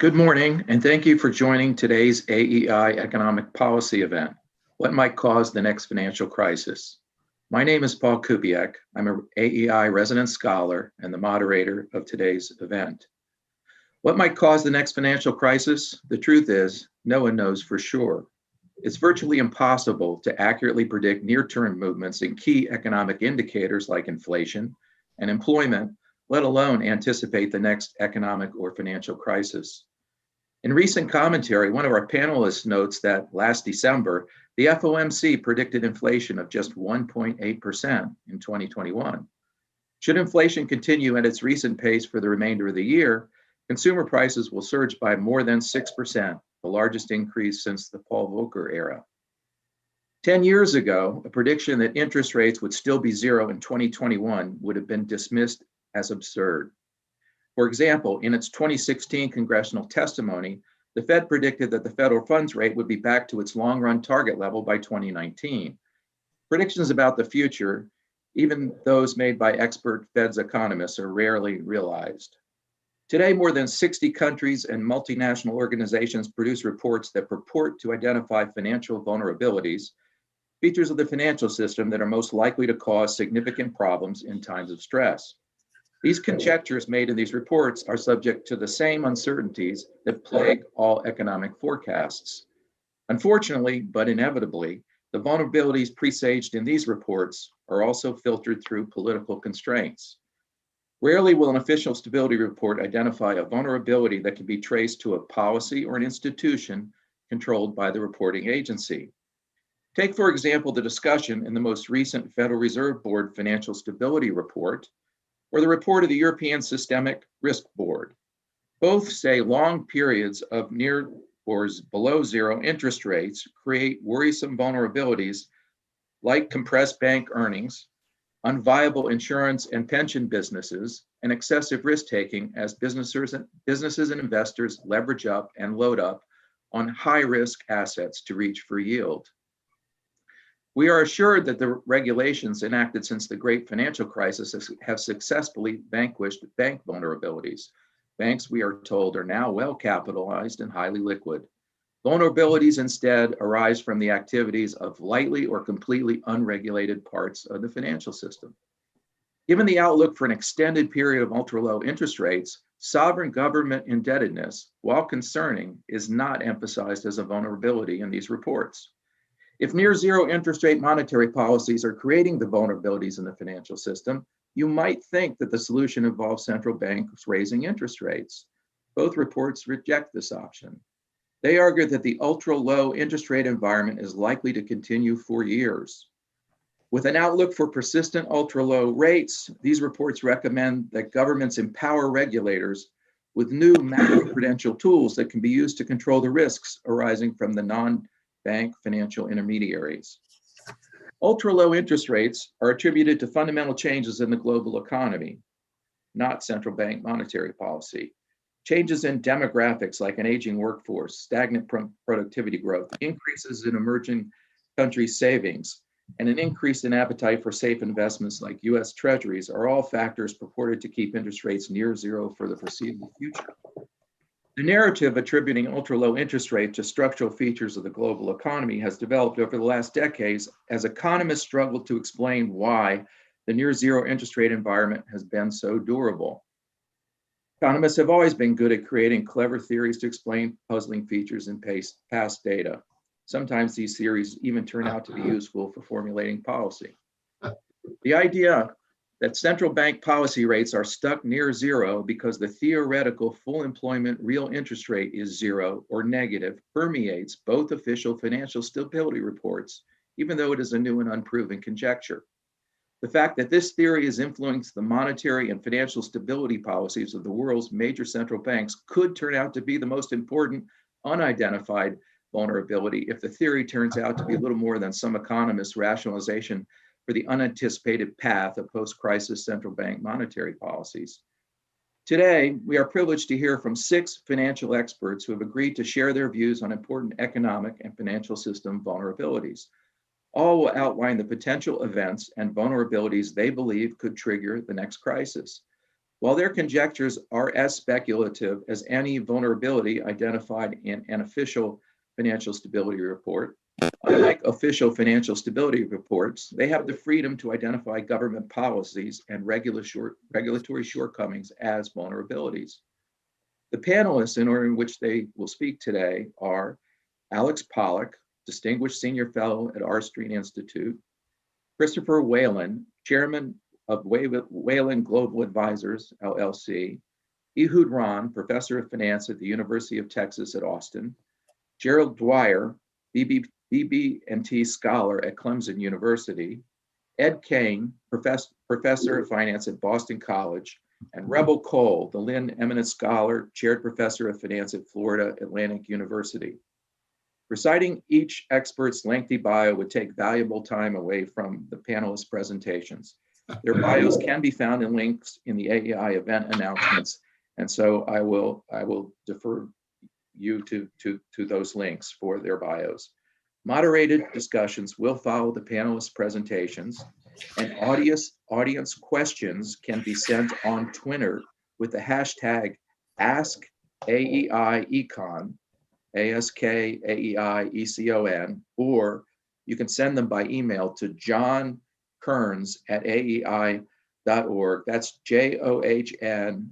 Good morning, and thank you for joining today's AEI Economic Policy event, What Might Cause the Next Financial Crisis. My name is Paul Kubiak. I'm an AEI resident scholar and the moderator of today's event. What might cause the next financial crisis? The truth is, no one knows for sure. It's virtually impossible to accurately predict near-term movements in key economic indicators like inflation and employment, let alone anticipate the next economic or financial crisis. In recent commentary, one of our panelists notes that last December, the FOMC predicted inflation of just 1.8% in 2021. Should inflation continue at its recent pace for the remainder of the year, consumer prices will surge by more than 6%, the largest increase since the Paul Volcker era. 10 years ago, a prediction that interest rates would still be zero in 2021 would have been dismissed as absurd. For example, in its 2016 congressional testimony, the Fed predicted that the federal funds rate would be back to its long-run target level by 2019. Predictions about the future, even those made by expert Fed's economists, are rarely realized. Today, more than 60 countries and multinational organizations produce reports that purport to identify financial vulnerabilities, features of the financial system that are most likely to cause significant problems in times of stress. These conjectures made in these reports are subject to the same uncertainties that plague all economic forecasts. Unfortunately, but inevitably, the vulnerabilities presaged in these reports are also filtered through political constraints. Rarely will an official stability report identify a vulnerability that can be traced to a policy or an institution controlled by the reporting agency. Take, for example, the discussion in the most recent Federal Reserve Board Financial Stability Report, or the report of the European Systemic Risk Board. Both say long periods of near or below zero interest rates create worrisome vulnerabilities like compressed bank earnings, unviable insurance and pension businesses, and excessive risk-taking as businesses and investors leverage up and load up on high-risk assets to reach for yield. We are assured that the regulations enacted since the great financial crisis have successfully vanquished bank vulnerabilities. Banks, we are told, are now well capitalized and highly liquid. Vulnerabilities instead arise from the activities of lightly or completely unregulated parts of the financial system. Given the outlook for an extended period of ultra-low interest rates, sovereign government indebtedness, while concerning, is not emphasized as a vulnerability in these reports. If near zero interest rate monetary policies are creating the vulnerabilities in the financial system, you might think that the solution involves central banks raising interest rates. Both reports reject this option. They argue that the ultra-low interest rate environment is likely to continue for years. With an outlook for persistent ultra-low rates, these reports recommend that governments empower regulators with new macroprudential tools that can be used to control the risks arising from the non-bank financial intermediaries. Ultra-low interest rates are attributed to fundamental changes in the global economy, not central bank monetary policy. Changes in demographics like an aging workforce, stagnant productivity growth, increases in emerging country savings, and an increase in appetite for safe investments like US Treasuries are all factors purported to keep interest rates near zero for the foreseeable future. The narrative attributing ultra-low interest rates to structural features of the global economy has developed over the last decades as economists struggle to explain why the near-zero interest rate environment has been so durable. Economists have always been good at creating clever theories to explain puzzling features in past data. Sometimes these theories even turn out to be useful for formulating policy. The idea that central bank policy rates are stuck near zero because the theoretical full employment real interest rate is zero or negative permeates both official financial stability reports, even though it is a new and unproven conjecture. The fact that this theory has influenced the monetary and financial stability policies of the world's major central banks could turn out to be the most important unidentified vulnerability if the theory turns out to be a little more than some economists' rationalization for the unanticipated path of post-crisis central bank monetary policies. Today, we are privileged to hear from 6 financial experts who have agreed to share their views on important economic and financial system vulnerabilities. All will outline the potential events and vulnerabilities they believe could trigger the next crisis. While their conjectures are as speculative as any vulnerability identified in an official financial stability report, unlike official financial stability reports, they have the freedom to identify government policies and regulatory shortcomings as vulnerabilities. The panelists, in order in which they will speak today, are Alex Pollock, Distinguished Senior Fellow at R Street Institute, Christopher Whalen, Chairman of Whalen Global Advisors, LLC, Ehud Ron, Professor of Finance at the University of Texas at Austin, Gerald Dwyer, BB&T Scholar at Clemson University, Ed Kane, Professor of Finance at Boston College, and Rebel Cole, the Lynn Eminent Scholar, Chaired Professor of Finance at Florida Atlantic University. Reciting each expert's lengthy bio would take valuable time away from the panelists' presentations. Their bios can be found in links in the AEI event announcements, and so I will defer you to those links for their bios. Moderated discussions will follow the panelists' presentations, and audience questions can be sent on Twitter with the hashtag AskAEIEcon, AskAEIEcon, or you can send them by email to John Kearns at AEI.org. That's JOHN.KEARNS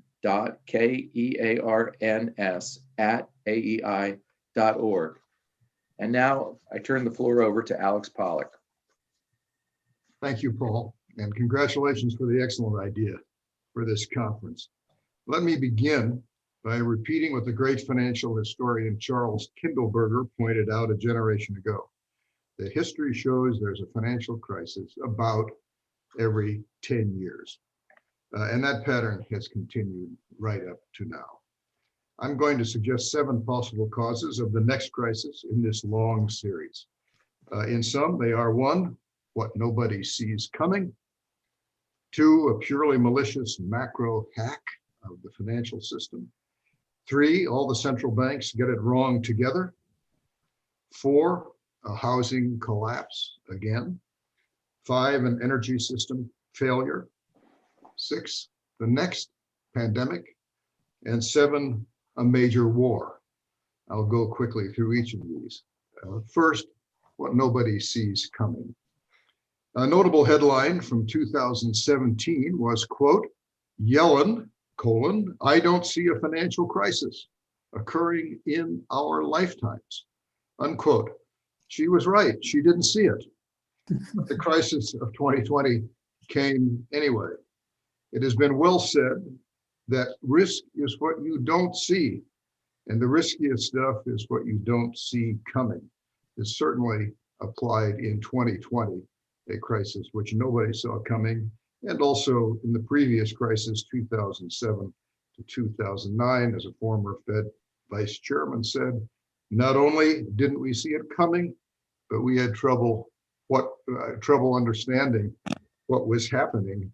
at AEI.org. And now I turn the floor over to Alex Pollock. Thank you, Paul, and congratulations for the excellent idea for this conference. Let me begin by repeating what the great financial historian Charles Kindleberger pointed out a generation ago. The history shows there's a financial crisis about every 10 years. And that pattern has continued right up to now. I'm going to suggest 7 possible causes of the next crisis in this long series. In sum, they are: 1, what nobody sees coming; 2, a purely malicious macro hack of the financial system; 3, all the central banks get it wrong together; 4, a housing collapse again; 5, an energy system failure; 6, the next pandemic; and 7, a major war. I'll go quickly through each of these. First, what nobody sees coming. A notable headline from 2017 was, quote, Yellen, I don't see a financial crisis occurring in our lifetimes, unquote. She was right, she didn't see it. But the crisis of 2020 came anyway. It has been well said that risk is what you don't see, and the riskiest stuff is what you don't see coming. This certainly applied in 2020, a crisis which nobody saw coming, and also in the previous crisis, 2007 to 2009, as a former Fed vice chairman said, not only didn't we see it coming, but we had trouble understanding what was happening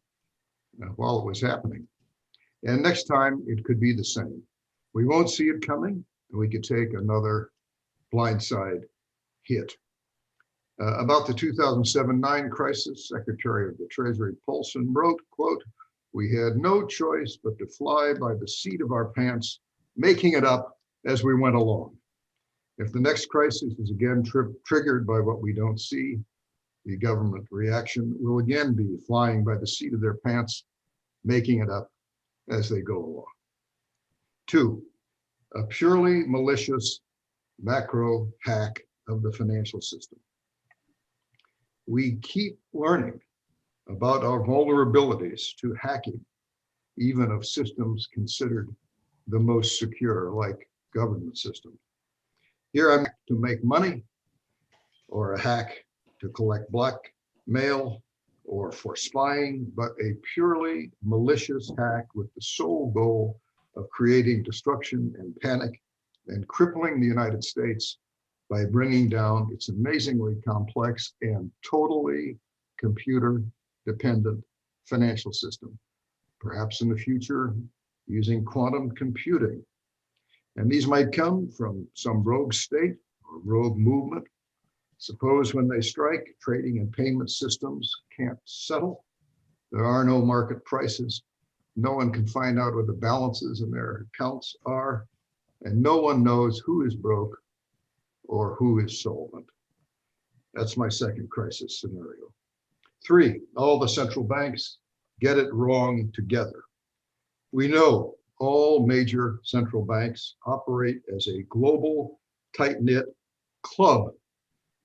while it was happening. And next time it could be the same. We won't see it coming, and we could take another blindside hit. About the 2007-9 crisis, Secretary of the Treasury Paulson wrote, quote, we had no choice but to fly by the seat of our pants, making it up as we went along. If the next crisis is again triggered by what we don't see, the government reaction will again be flying by the seat of their pants, making it up as they go along. 2, a purely malicious macro hack of the financial system. We keep learning about our vulnerabilities to hacking, even of systems considered the most secure, like government systems. Here I'm to make money, or a hack to collect blackmail, or for spying, but a purely malicious hack with the sole goal of creating destruction and panic and crippling the United States by bringing down its amazingly complex and totally computer-dependent financial system, perhaps in the future using quantum computing. And these might come from some rogue state or rogue movement. Suppose when they strike, trading and payment systems can't settle. There are no market prices. No one can find out what the balances in their accounts are, and no one knows who is broke or who is solvent. That's my second crisis scenario. 3, all the central banks get it wrong together. We know all major central banks operate as a global, tight-knit club,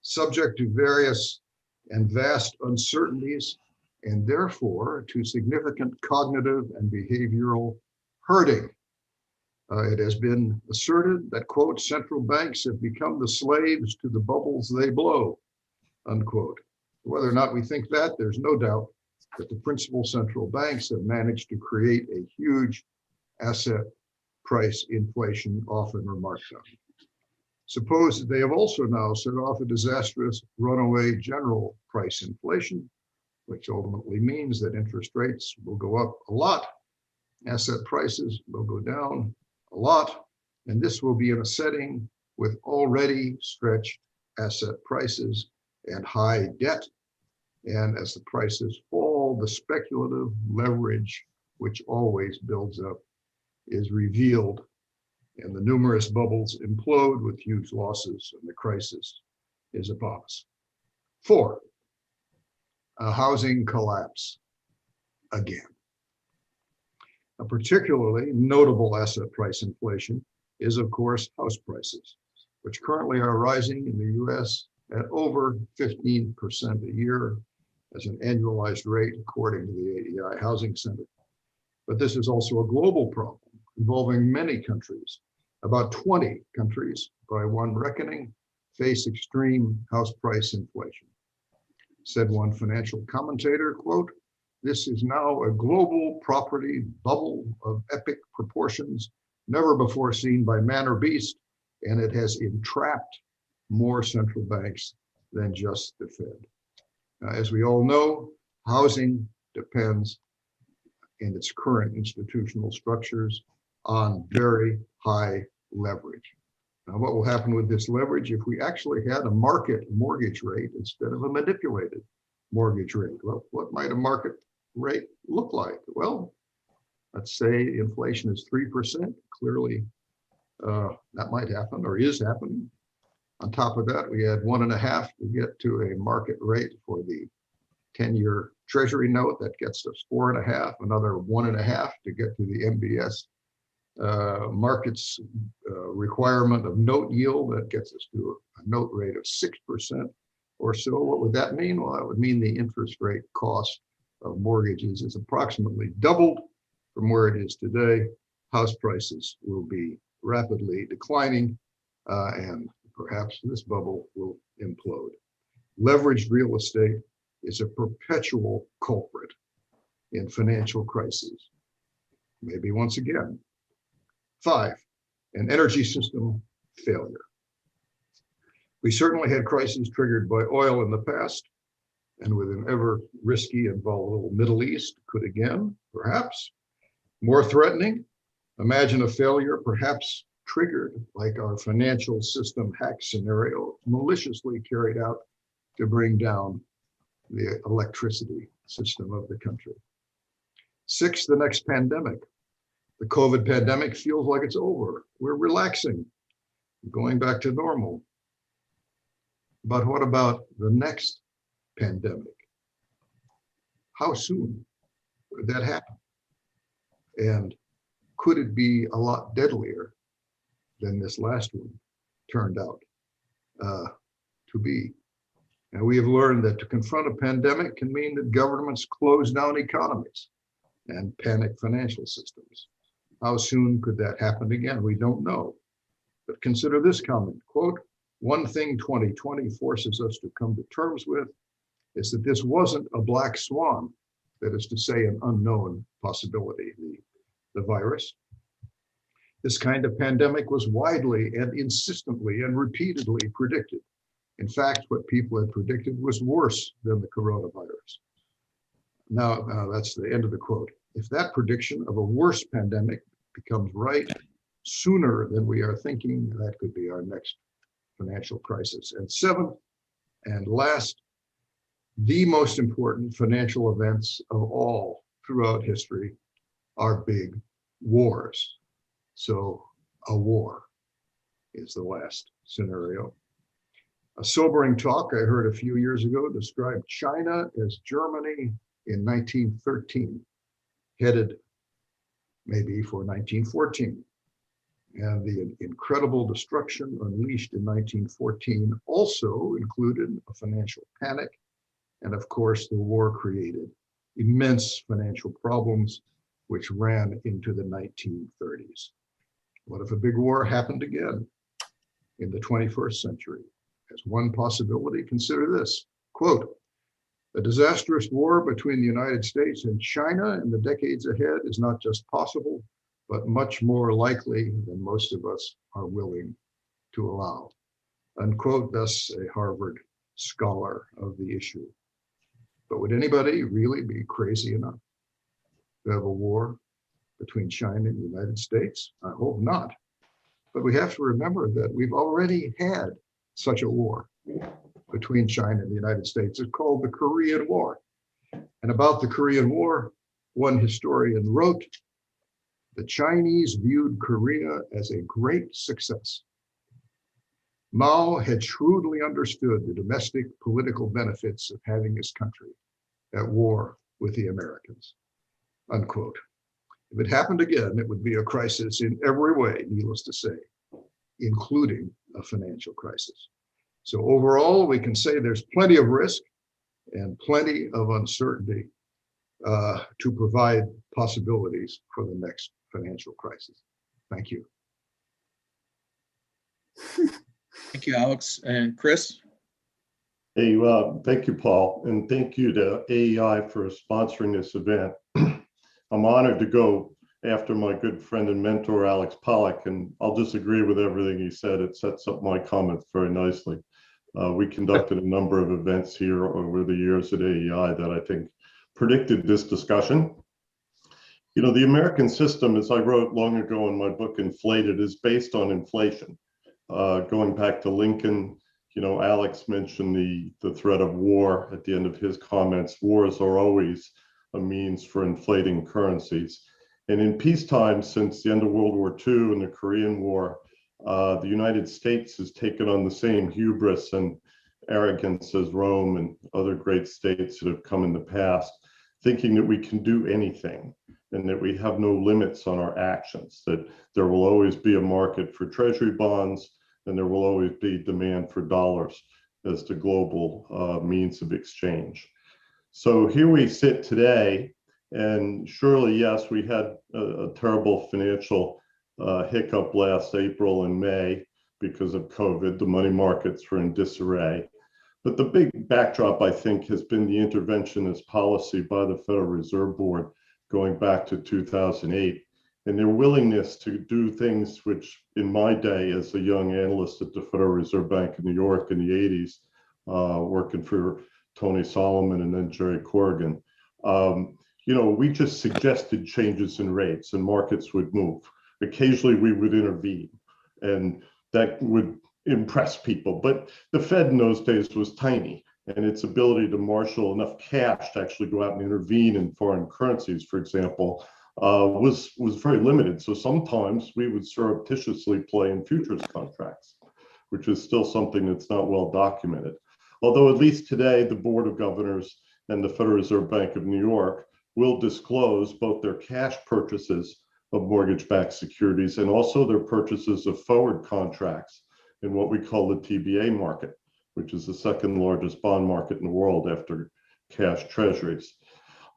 subject to various and vast uncertainties, and therefore to significant cognitive and behavioral herding. It has been asserted that, quote, central banks have become the slaves to the bubbles they blow, unquote. Whether or not we think that, there's no doubt that the principal central banks have managed to create a huge asset price inflation, often remarked on. Suppose that they have also now set off a disastrous runaway general price inflation, which ultimately means that interest rates will go up a lot, asset prices will go down a lot, and this will be in a setting with already stretched asset prices and high debt. And as the prices fall, the speculative leverage, which always builds up, is revealed, and the numerous bubbles implode with huge losses, and the crisis is upon us. 4, a housing collapse again. A particularly notable asset price inflation is, of course, house prices, which currently are rising in the US at over 15% a year as an annualized rate, according to the AEI Housing Center. But this is also a global problem involving many countries. About 20 countries, by one reckoning, face extreme house price inflation. Said one financial commentator, quote, "This is now a global property bubble of epic proportions, never before seen by man or beast, and it has entrapped more central banks than just the Fed." As we all know, housing depends in its current institutional structures on very high leverage. Now, what will happen with this leverage if we actually had a market mortgage rate instead of a manipulated mortgage rate? Well, what might a market rate look like? Well, let's say inflation is 3%. Clearly, that might happen or is happening. On top of that, we add 1.5 to get to a market rate for the 10-year Treasury note. That gets us 4.5, another 1.5 to get to the MBS market's requirement of note yield. That gets us to a note rate of 6% or so. What would that mean? Well, that would mean the interest rate cost of mortgages is approximately doubled from where it is today. House prices will be rapidly declining, and perhaps this bubble will implode. Leveraged real estate is a perpetual culprit in financial crises. Maybe once again. 5, an energy system failure. We certainly had crises triggered by oil in the past, and with an ever risky and volatile Middle East could again, perhaps. More threatening, imagine a failure perhaps triggered like our financial system hack scenario, maliciously carried out to bring down the electricity system of the country. 6, the next pandemic. The COVID pandemic feels like it's over. We're relaxing, going back to normal. But what about the next pandemic? How soon could that happen? And could it be a lot deadlier than this last one turned out to be? And we have learned that to confront a pandemic can mean that governments close down economies and panic financial systems. How soon could that happen again? We don't know. But consider this comment, quote, "One thing 2020 forces us to come to terms with is that this wasn't a black swan, that is to say, an unknown possibility, the virus. This kind of pandemic was widely and insistently and repeatedly predicted. In fact, what people had predicted was worse than the coronavirus." Now that's the end of the quote. If that prediction of a worse pandemic becomes right sooner than we are thinking, that could be our next financial crisis. And 7th and last, the most important financial events of all throughout history are big wars. So a war is the last scenario. A sobering talk I heard a few years ago described China as Germany in 1913, headed maybe for 1914. And the incredible destruction unleashed in 1914 also included a financial panic. And of course, the war created immense financial problems, which ran into the 1930s. What if a big war happened again in the 21st century? As one possibility, consider this, quote, a disastrous war between the United States and China in the decades ahead is not just possible, but much more likely than most of us are willing to allow. Unquote, thus a Harvard scholar of the issue. But would anybody really be crazy enough to have a war between China and the United States? I hope not. But we have to remember that we've already had such a war between China and the United States. It's called the Korean War. And about the Korean War, one historian wrote, the Chinese viewed Korea as a great success. Mao had shrewdly understood the domestic political benefits of having his country at war with the Americans, unquote. If it happened again, it would be a crisis in every way, needless to say, including a financial crisis. So overall, we can say there's plenty of risk and plenty of uncertainty to provide possibilities for the next financial crisis. Thank you. Thank you, Alex. And Chris? Hey, thank you, Paul, and thank you to AEI for sponsoring this event. I'm honored to go after my good friend and mentor, Alex Pollock, and I'll just agree with everything he said. It sets up my comments very nicely. We conducted a number of events here over the years at AEI that I think predicted this discussion. You know, the American system, as I wrote long ago in my book, Inflated, is based on inflation. Going back to Lincoln, you know, Alex mentioned the threat of war at the end of his comments. Wars are always a means for inflating currencies. And in peacetime, since the end of World War II and the Korean War, the United States has taken on the same hubris and arrogance as Rome and other great states that have come in the past, thinking that we can do anything and that we have no limits on our actions, that there will always be a market for treasury bonds and there will always be demand for dollars as the global means of exchange. So here we sit today, and surely, yes, we had a terrible financial hiccup last April and May because of COVID. The money markets were in disarray. But the big backdrop, I think, has been the interventionist policy by the Federal Reserve Board going back to 2008, and their willingness to do things which, in my day as a young analyst at the Federal Reserve Bank of New York in the 80s, working for Tony Solomon and then Jerry Corrigan, you know, we just suggested changes in rates and markets would move. Occasionally we would intervene and that would impress people, but the Fed in those days was tiny and its ability to marshal enough cash to actually go out and intervene in foreign currencies, for example, was very limited. So sometimes we would surreptitiously play in futures contracts, which is still something that's not well documented. Although at least today, the Board of Governors and the Federal Reserve Bank of New York will disclose both their cash purchases of mortgage-backed securities and also their purchases of forward contracts in what we call the TBA market, which is the second largest bond market in the world after cash treasuries.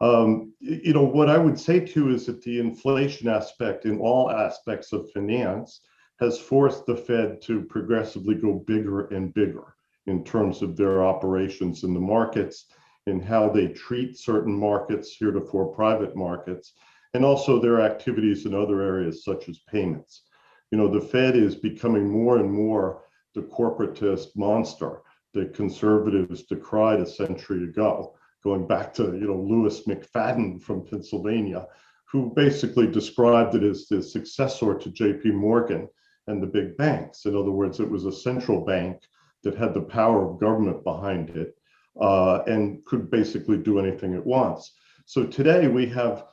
You know, what I would say too is that the inflation aspect in all aspects of finance has forced the Fed to progressively go bigger and bigger in terms of their operations in the markets and how they treat certain markets, heretofore private markets, and also their activities in other areas such as payments. You know, the Fed is becoming more and more the corporatist monster that conservatives decried a century ago, going back to, you know, Louis McFadden from Pennsylvania, who basically described it as the successor to JP Morgan and the big banks. In other words, it was a central bank that had the power of government behind it and could basically do anything it wants. So today we have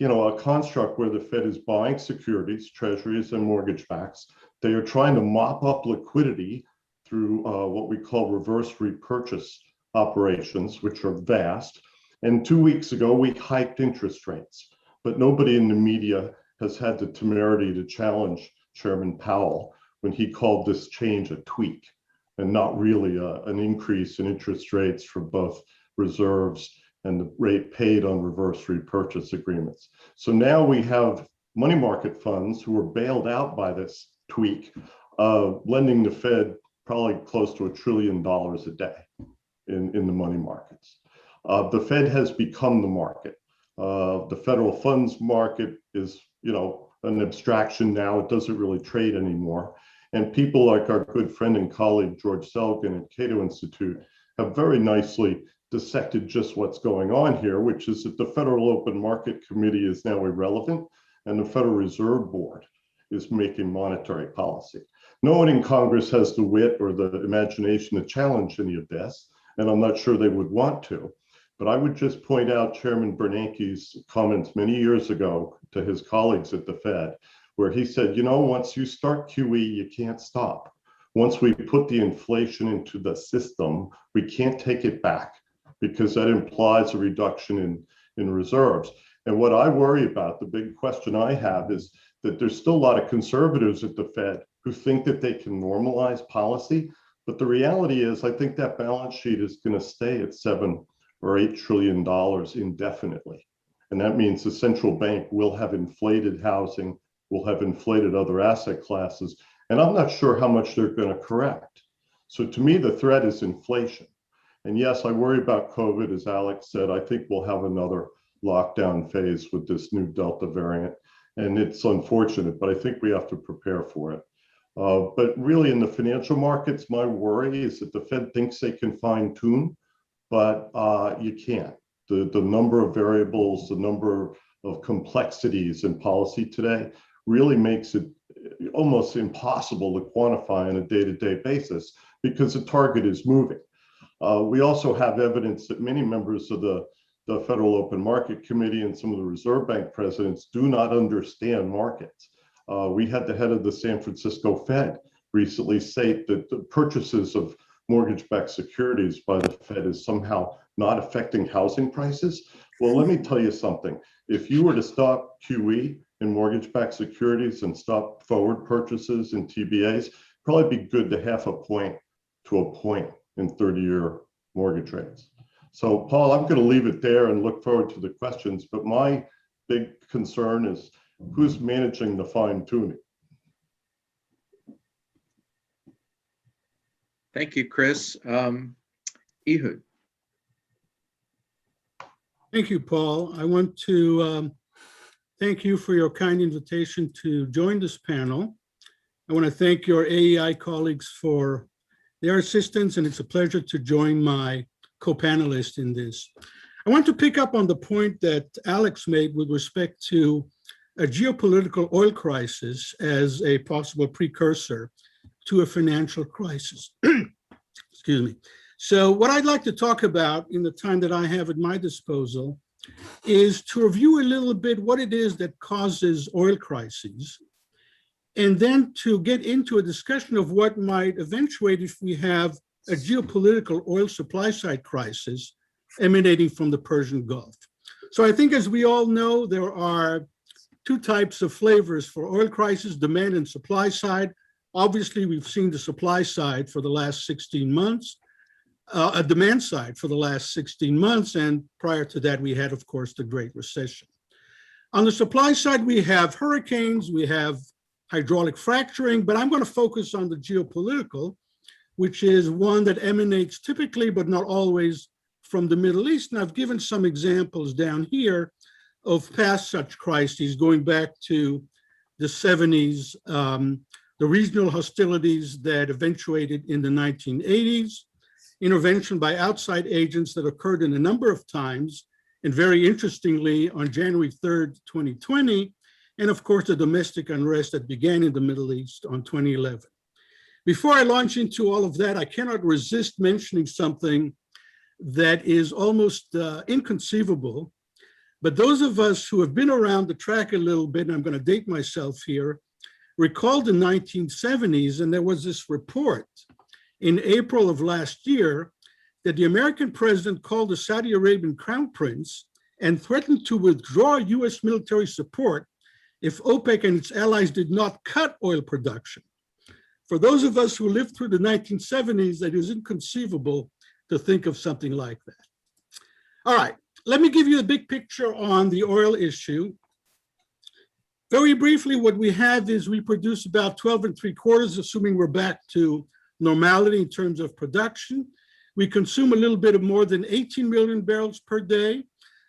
a construct where the Fed is buying securities, treasuries, and mortgage backs. They are trying to mop up liquidity through what we call reverse repurchase operations, which are vast. And 2 weeks ago, we hiked interest rates, but nobody in the media has had the temerity to challenge Chairman Powell when he called this change a tweak and not really an increase in interest rates for both reserves and the rate paid on reverse repurchase agreements. So now we have money market funds who were bailed out by this tweak, lending the Fed probably close to $1 trillion a day in the money markets. The Fed has become the market. The federal funds market is, an abstraction now. It doesn't really trade anymore. And people like our good friend and colleague, George Selgin at Cato Institute, have very nicely dissected just what's going on here, which is that the Federal Open Market Committee is now irrelevant and the Federal Reserve Board is making monetary policy. No one in Congress has the wit or the imagination to challenge any of this, and I'm not sure they would want to. But I would just point out Chairman Bernanke's comments many years ago to his colleagues at the Fed, where he said, once you start QE, you can't stop. Once we put the inflation into the system, we can't take it back because that implies a reduction in reserves. And what I worry about, the big question I have, is that there's still a lot of conservatives at the Fed who think that they can normalize policy. But the reality is, I think that balance sheet is going to stay at $7 or $8 trillion indefinitely. And that means the central bank will have inflated housing, will have inflated other asset classes. And I'm not sure how much they're going to correct. So to me, the threat is inflation. And yes, I worry about COVID, as Alex said. I think we'll have another lockdown phase with this new Delta variant. And it's unfortunate, but I think we have to prepare for it. But really in the financial markets, my worry is that the Fed thinks they can fine tune, but you can't. The number of variables, the number of complexities in policy today really makes it almost impossible to quantify on a day-to-day basis because the target is moving. We also have evidence that many members of the Federal Open Market Committee and some of the Reserve Bank presidents do not understand markets. We had the head of the San Francisco Fed recently state that the purchases of mortgage-backed securities by the Fed is somehow not affecting housing prices. Well, let me tell you something. If you were to stop QE in mortgage-backed securities and stop forward purchases in TBAs, probably be good to 0.5 point to a point in 30-year mortgage rates. So, Paul, I'm going to leave it there and look forward to the questions. But my big concern is who's managing the fine tuning. Thank you, Chris. Ehud. Thank you, Paul. I want to thank you for your kind invitation to join this panel. I want to thank your AEI colleagues for their assistance, and it's a pleasure to join my co-panelist in this. I want to pick up on the point that Alex made with respect to a geopolitical oil crisis as a possible precursor to a financial crisis. Excuse me. So what I'd like to talk about in the time that I have at my disposal is to review a little bit what it is that causes oil crises, and then to get into a discussion of what might eventuate if we have a geopolitical oil supply side crisis emanating from the Persian Gulf. So I think, as we all know, there are two types of flavors for oil crisis: demand and supply side. Obviously, we've seen the supply side for the last 16 months, a demand side for the last 16 months, and prior to that, we had, of course, the Great Recession. On the supply side, we have hurricanes, we have hydraulic fracturing, but I'm going to focus on the geopolitical, which is one that emanates typically, but not always, from the Middle East. And I've given some examples down here of past such crises going back to the 70s, the regional hostilities that eventuated in the 1980s, intervention by outside agents that occurred in a number of times, and very interestingly, on January 3rd, 2020, and of course, the domestic unrest that began in the Middle East on 2011. Before I launch into all of that, I cannot resist mentioning something that is almost inconceivable, But those of us who have been around the track a little bit, and I'm going to date myself here, recall the 1970s, and there was this report in April of last year that the American president called the Saudi Arabian crown prince and threatened to withdraw US military support if OPEC and its allies did not cut oil production. For those of us who lived through the 1970s, it is inconceivable to think of something like that. All right, let me give you a big picture on the oil issue. Very briefly, what we have is we produce about 12.75, assuming we're back to normality in terms of production. We consume a little bit of more than 18 million barrels per day.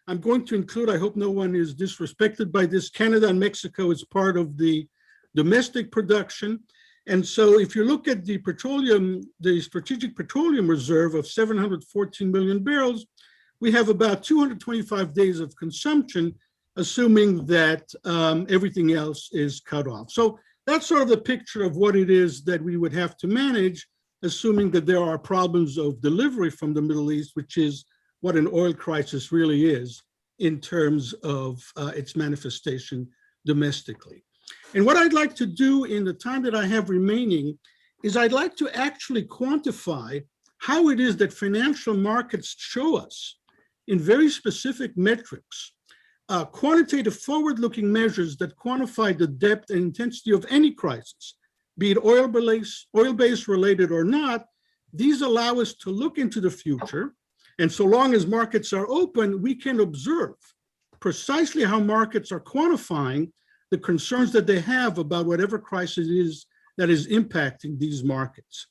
I'm going to include, I hope no one is disrespected by this, Canada and Mexico as part of the domestic production. And so if you look at the petroleum, the strategic petroleum reserve of 714 million barrels, we have about 225 days of consumption, assuming that everything else is cut off. So that's sort of the picture of what it is that we would have to manage, assuming that there are problems of delivery from the Middle East, which is what an oil crisis really is in terms of its manifestation domestically. And what I'd like to do in the time that I have remaining is I'd like to actually quantify how it is that financial markets show us in very specific metrics, quantitative forward-looking measures that quantify the depth and intensity of any crisis, be it oil-based related or not. These allow us to look into the future. And so long as markets are open, we can observe precisely how markets are quantifying the concerns that they have about whatever crisis it is that is impacting these markets.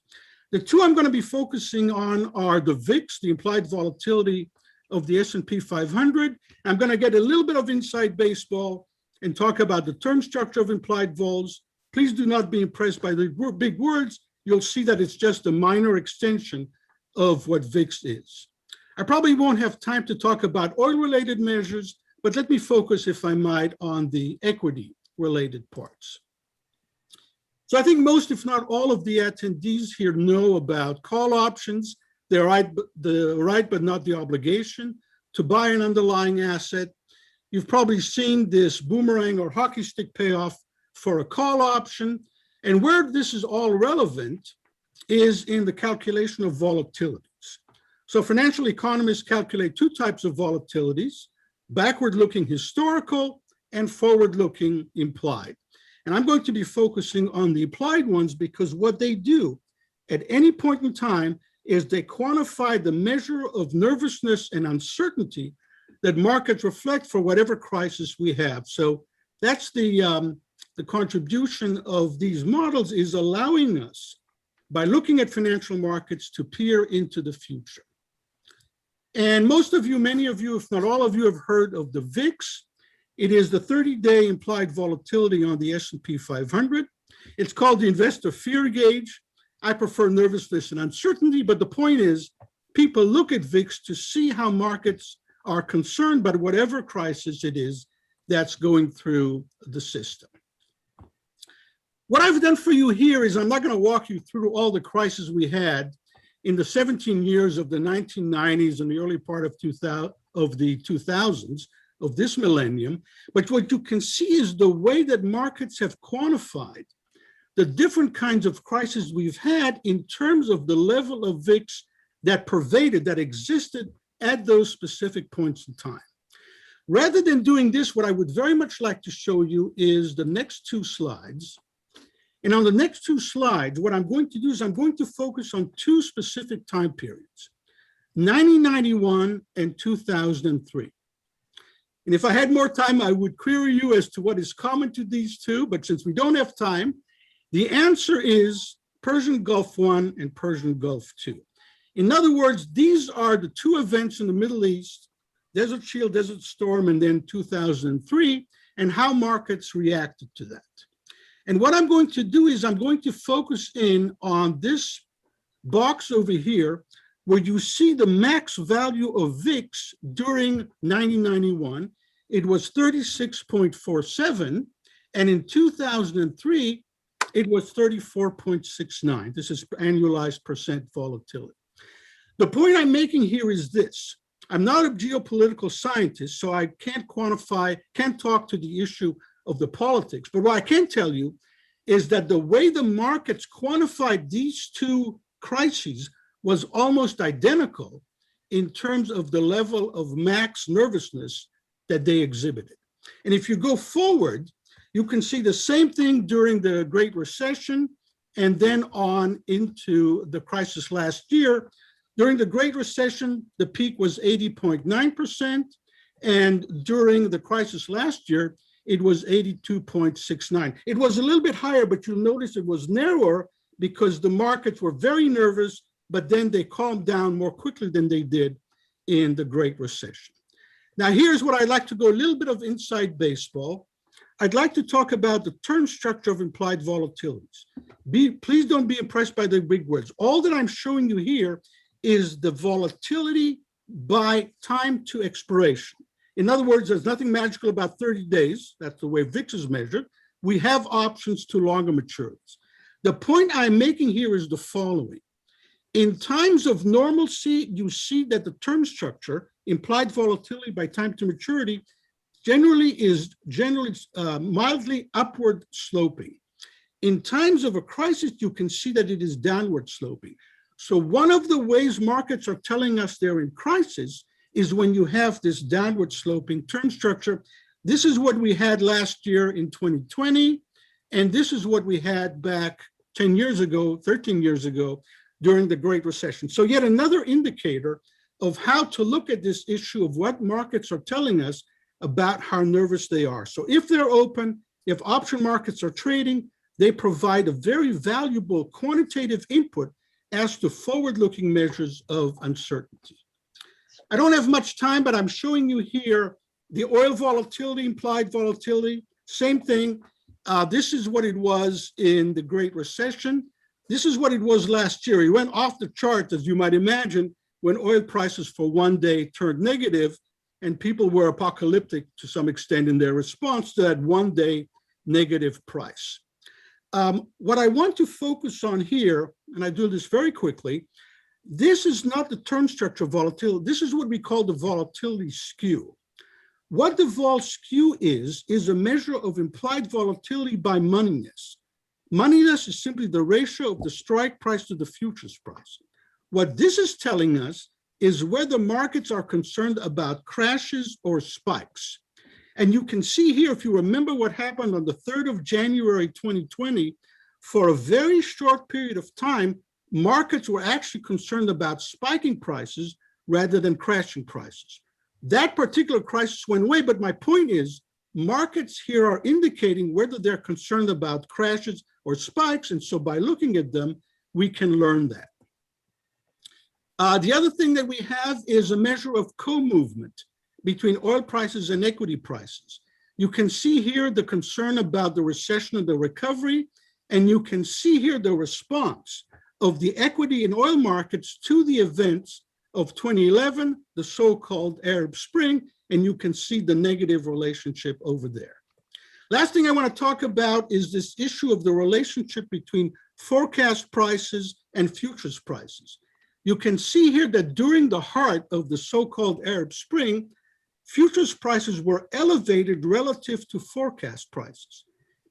The two I'm going to be focusing on are the VIX, the implied volatility of the S&P 500. I'm going to get a little bit of inside baseball and talk about the term structure of implied vols. Please do not be impressed by the big words. You'll see that it's just a minor extension of what VIX is. I probably won't have time to talk about oil-related measures, but let me focus, if I might, on the equity-related parts. So I think most, if not all, of the attendees here know about call options. They're the right, but not the obligation to buy an underlying asset. You've probably seen this boomerang or hockey stick payoff for a call option. And where this is all relevant is in the calculation of volatilities. So financial economists calculate two types of volatilities: backward-looking historical and forward-looking implied. And I'm going to be focusing on the applied ones because what they do at any point in time is they quantify the measure of nervousness and uncertainty that markets reflect for whatever crisis we have. So that's the contribution of these models, is allowing us, by looking at financial markets, to peer into the future. And most of you, many of you, if not all of you, have heard of the VIX. It is the 30-day implied volatility on the S&P 500. It's called the investor fear gauge. I prefer nervousness and uncertainty, but the point is people look at VIX to see how markets are concerned by whatever crisis it is that's going through the system. What I've done for you here is I'm not going to walk you through all the crises we had in the 17 years of the 1990s and the early part of the 2000s of this millennium, but what you can see is the way that markets have quantified the different kinds of crises we've had in terms of the level of VIX that pervaded, that existed at those specific points in time. Rather than doing this, what I would very much like to show you is the next two slides. And on the next two slides, what I'm going to do is I'm going to focus on two specific time periods, 1991 and 2003. And if I had more time, I would query you as to what is common to these two, but since we don't have time, the answer is Persian Gulf I and Persian Gulf II. In other words, these are the two events in the Middle East, Desert Shield, Desert Storm, and then 2003, and how markets reacted to that. And what I'm going to do is I'm going to focus in on this box over here, where you see the max value of VIX during 1991. It was 36.47, and in 2003, it was 34.69. This is annualized percent volatility. The point I'm making here is this. I'm not a geopolitical scientist, so I can't talk to the issue of the politics. But what I can tell you is that the way the markets quantified these two crises was almost identical in terms of the level of max nervousness that they exhibited. And if you go forward, you can see the same thing during the Great Recession and then on into the crisis last year. During the Great Recession, the peak was 80.9%, and during the crisis last year, it was 82.69. It was a little bit higher, but you'll notice it was narrower because the markets were very nervous, but then they calmed down more quickly than they did in the Great Recession. Now, here's what I'd like to go a little bit of inside baseball. I'd like to talk about the term structure of implied volatilities. Please don't be impressed by the big words. All that I'm showing you here is the volatility by time to expiration. In other words, there's nothing magical about 30 days. That's the way VIX is measured. We have options to longer maturities. The point I'm making here is the following. In times of normalcy, you see that the term structure, implied volatility by time to maturity, generally mildly upward sloping. In times of a crisis, you can see that it is downward sloping. So one of the ways markets are telling us they're in crisis is when you have this downward sloping term structure. This is what we had last year in 2020, and this is what we had back 10 years ago, 13 years ago, during the Great Recession. So yet another indicator of how to look at this issue of what markets are telling us about how nervous they are. So if they're open, if option markets are trading, they provide a very valuable quantitative input as to forward-looking measures of uncertainty. I don't have much time, but I'm showing you here the oil volatility, implied volatility, same thing. This is what it was in the Great Recession. This is what it was last year. It went off the chart, as you might imagine, when oil prices for one day turned negative, and people were apocalyptic to some extent in their response to that one day negative price. What I want to focus on here, and I do this very quickly, this is not the term structure of volatility. This is what we call the volatility skew. What the vol skew is a measure of implied volatility by moneyness. Moneyness is simply the ratio of the strike price to the futures price. What this is telling us is whether markets are concerned about crashes or spikes. And you can see here, if you remember what happened on the 3rd of January, 2020, for a very short period of time, markets were actually concerned about spiking prices rather than crashing prices. That particular crisis went away, but my point is, markets here are indicating whether they're concerned about crashes or spikes, and so by looking at them, we can learn that. The other thing that we have is a measure of co-movement between oil prices and equity prices. You can see here the concern about the recession and the recovery, and you can see here the response of the equity and oil markets to the events of 2011, the so-called Arab Spring, and you can see the negative relationship over there. Last thing I want to talk about is this issue of the relationship between forecast prices and futures prices. You can see here that during the heart of the so-called Arab Spring, futures prices were elevated relative to forecast prices.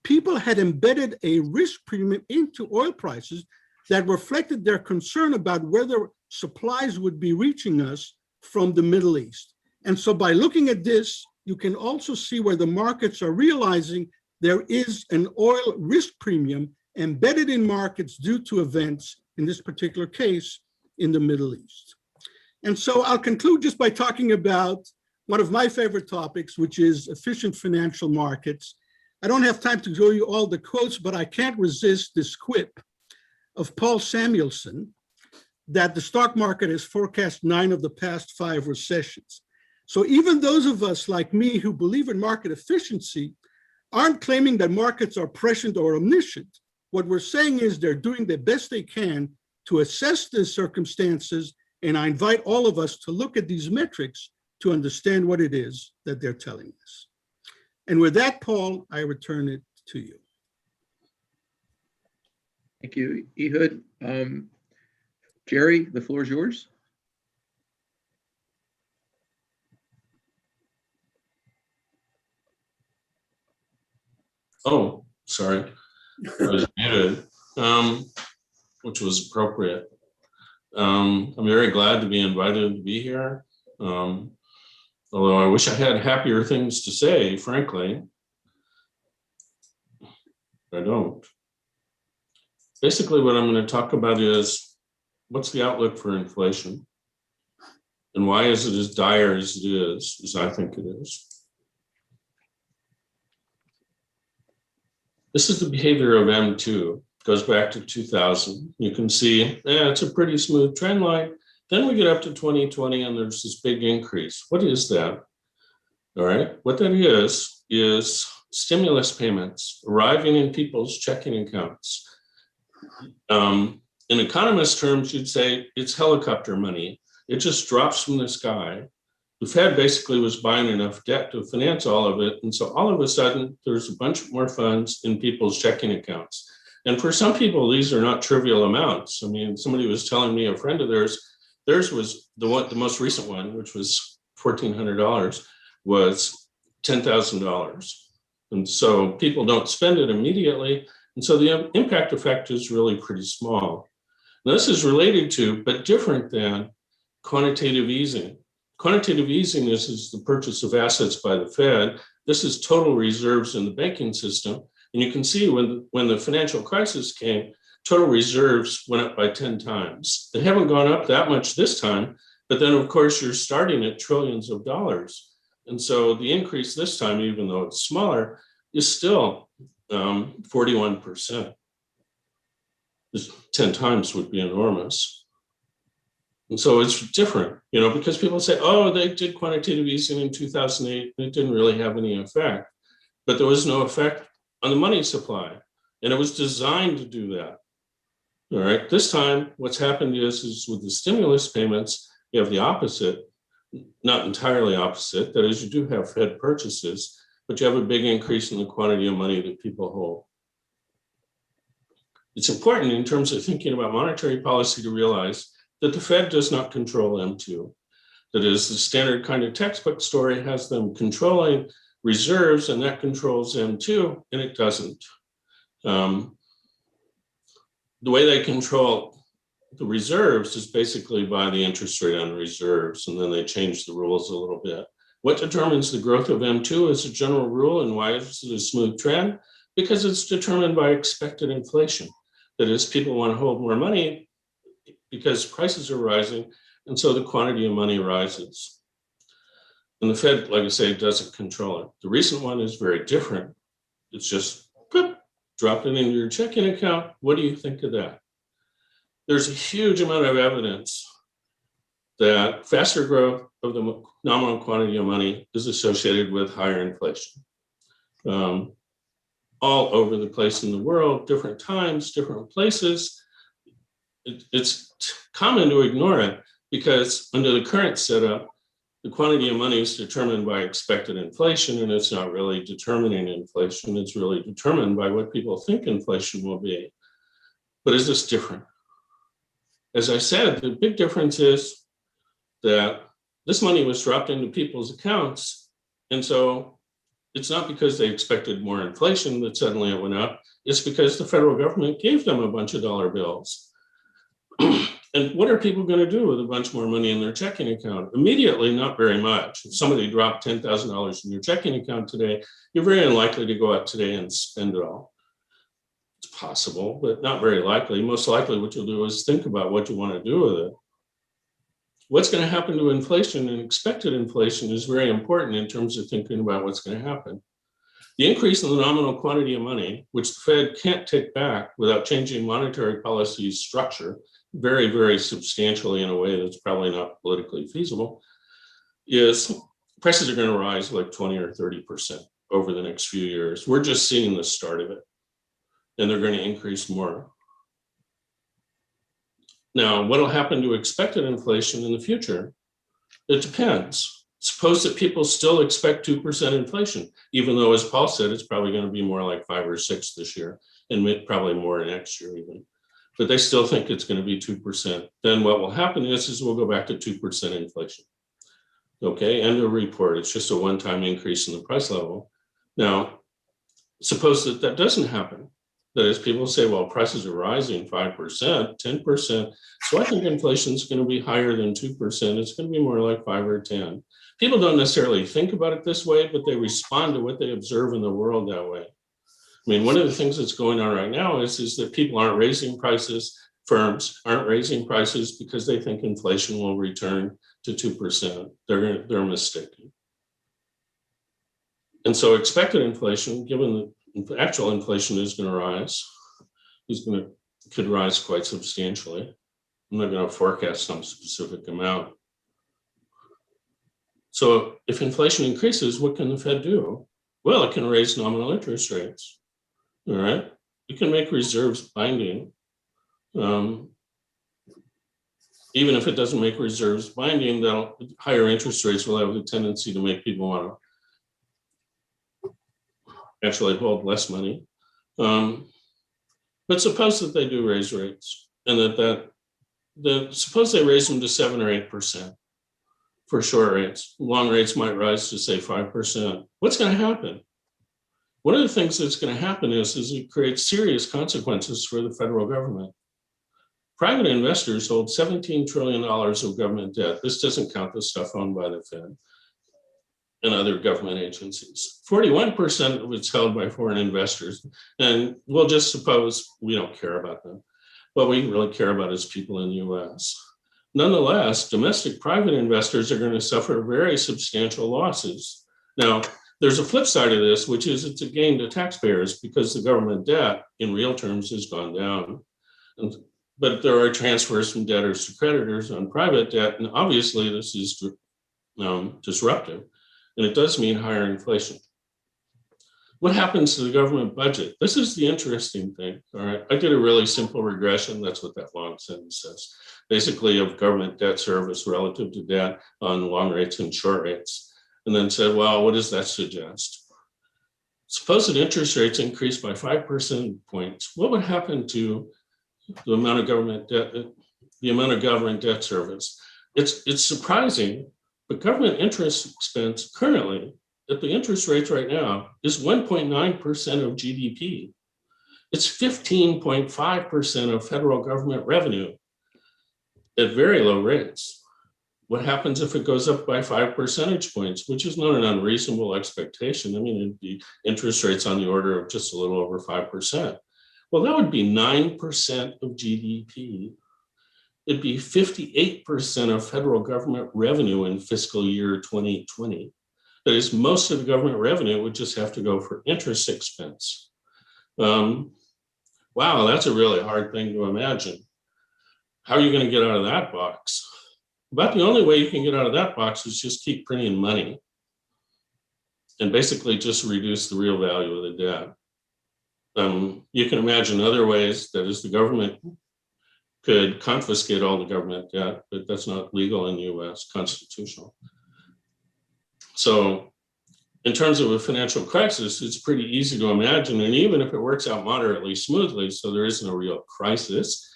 People had embedded a risk premium into oil prices that reflected their concern about whether supplies would be reaching us from the Middle East. And so by looking at this, you can also see where the markets are realizing there is an oil risk premium embedded in markets due to events, in this particular case, in the Middle East. And so I'll conclude just by talking about one of my favorite topics, which is efficient financial markets. I don't have time to show you all the quotes, but I can't resist this quip of Paul Samuelson that the stock market has forecast 9 of the past 5 recessions. So even those of us like me who believe in market efficiency aren't claiming that markets are prescient or omniscient. What we're saying is they're doing the best they can to assess the circumstances, and I invite all of us to look at these metrics to understand what it is that they're telling us. And with that, Paul, I return it to you. Thank you, Ehud. Jerry, the floor is yours. Oh, sorry, I was muted, which was appropriate. I'm very glad to be invited to be here. Although I wish I had happier things to say, frankly. I don't. Basically, what I'm going to talk about is what's the outlook for inflation and why is it as dire as it is, as I think it is. This is the behavior of M2. It goes back to 2000. You can see, it's a pretty smooth trend line. Then we get up to 2020 and there's this big increase. What is that? All right, what that is stimulus payments arriving in people's checking accounts. In economist terms, you'd say it's helicopter money. It just drops from the sky. The Fed basically was buying enough debt to finance all of it. And so all of a sudden, there's a bunch more funds in people's checking accounts. And for some people, these are not trivial amounts. I mean, somebody was telling me, a friend of theirs was the most recent one, which was $1,400, was $10,000. And so people don't spend it immediately. And so the impact effect is really pretty small. Now, this is related to, but different than, quantitative easing. Quantitative easing is the purchase of assets by the Fed. This is total reserves in the banking system. And you can see when the financial crisis came, total reserves went up by 10 times. They haven't gone up that much this time, but then of course you're starting at trillions of dollars. And so the increase this time, even though it's smaller, is still 41%. 10 times would be enormous. And so it's different, because people say, oh, they did quantitative easing in 2008. It didn't really have any effect, but there was no effect on the money supply. And it was designed to do that. All right, this time, what's happened is with the stimulus payments, you have the opposite, not entirely opposite. That is, you do have Fed purchases, but you have a big increase in the quantity of money that people hold. It's important in terms of thinking about monetary policy to realize that the Fed does not control M2. That is, the standard kind of textbook story has them controlling reserves, and that controls M2, and it doesn't. The way they control the reserves is basically by the interest rate on reserves, and then they change the rules a little bit. What determines the growth of M2 as a general rule, and why is it a smooth trend? Because it's determined by expected inflation. That is, people want to hold more money because prices are rising, and so the quantity of money rises. And the Fed, like I say, doesn't control it. The recent one is very different. It's just drop it into your checking account. What do you think of that? There's a huge amount of evidence that faster growth of the nominal quantity of money is associated with higher inflation. All over the place in the world, different times, different places. It's common to ignore it because under the current setup, the quantity of money is determined by expected inflation, and it's not really determining inflation. It's really determined by what people think inflation will be. But is this different? As I said, the big difference is that this money was dropped into people's accounts, and so it's not because they expected more inflation that suddenly it went up. It's because the federal government gave them a bunch of dollar bills. And what are people going to do with a bunch more money in their checking account? Immediately, not very much. If somebody dropped $10,000 in your checking account today, you're very unlikely to go out today and spend it all. It's possible, but not very likely. Most likely what you'll do is think about what you want to do with it. What's going to happen to inflation and expected inflation is very important in terms of thinking about what's going to happen. The increase in the nominal quantity of money, which the Fed can't take back without changing monetary policy structure very, very substantially in a way that's probably not politically feasible, is prices are going to rise like 20 or 30% over the next few years. We're just seeing the start of it, and they're going to increase more. Now, what will happen to expected inflation in the future? It depends. Suppose that people still expect 2% inflation, even though, as Paul said, it's probably going to be more like 5 or 6 this year, and probably more next year even. But they still think it's going to be 2%. Then what will happen is we'll go back to 2% inflation. Okay, end of report. It's just a one-time increase in the price level. Now, suppose that that doesn't happen. That is, people say, well, prices are rising 5%, 10%. So I think inflation is going to be higher than 2%. It's going to be more like 5 or 10. People don't necessarily think about it this way, but they respond to what they observe in the world that way. I mean, one of the things that's going on right now is that people aren't raising prices, firms aren't raising prices because they think inflation will return to 2%. They're mistaken. And so expected inflation, given that actual inflation is going to rise, could rise quite substantially. I'm not going to forecast some specific amount. So if inflation increases, what can the Fed do? Well, it can raise nominal interest rates. All right, it can make reserves binding. Even if it doesn't make reserves binding, higher interest rates will have the tendency to make people want to actually hold less money. But suppose that they do raise rates, and suppose they raise them to 7 or 8% for short rates. Long rates might rise to, say, 5%. What's going to happen? One of the things that's going to happen is it creates serious consequences for the federal government. Private investors hold $17 trillion of government debt. This doesn't count the stuff owned by the Fed and other government agencies. 41% of it's held by foreign investors. And we'll just suppose we don't care about them. What we really care about is people in the US. Nonetheless, domestic private investors are going to suffer very substantial losses. Now, there's a flip side of this, which is it's a gain to taxpayers because the government debt in real terms has gone down. But there are transfers from debtors to creditors on private debt. And obviously this is disruptive. And it does mean higher inflation. What happens to the government budget? This is the interesting thing. All right, I did a really simple regression. That's what that long sentence says. Basically of government debt service relative to debt on long rates and short rates. And then said, well, what does that suggest? Suppose that interest rates increase by 5 percentage points. What would happen to the amount of government debt service? It's surprising, but government interest expense currently at the interest rates right now is 1.9% of GDP. It's 15.5% of federal government revenue at very low rates. What happens if it goes up by 5 percentage points, which is not an unreasonable expectation? I mean, it'd be interest rates on the order of just a little over 5%. Well, that would be 9% of GDP. It'd be 58% of federal government revenue in fiscal year 2020. That is, most of the government revenue would just have to go for interest expense. Wow, that's a really hard thing to imagine. How are you going to get out of that box? About the only way you can get out of that box is just keep printing money and basically just reduce the real value of the debt. You can imagine other ways, that is, the government could confiscate all the government debt, but that's not legal in the US, constitutional. So in terms of a financial crisis, it's pretty easy to imagine. And even if it works out moderately smoothly, so there isn't a real crisis,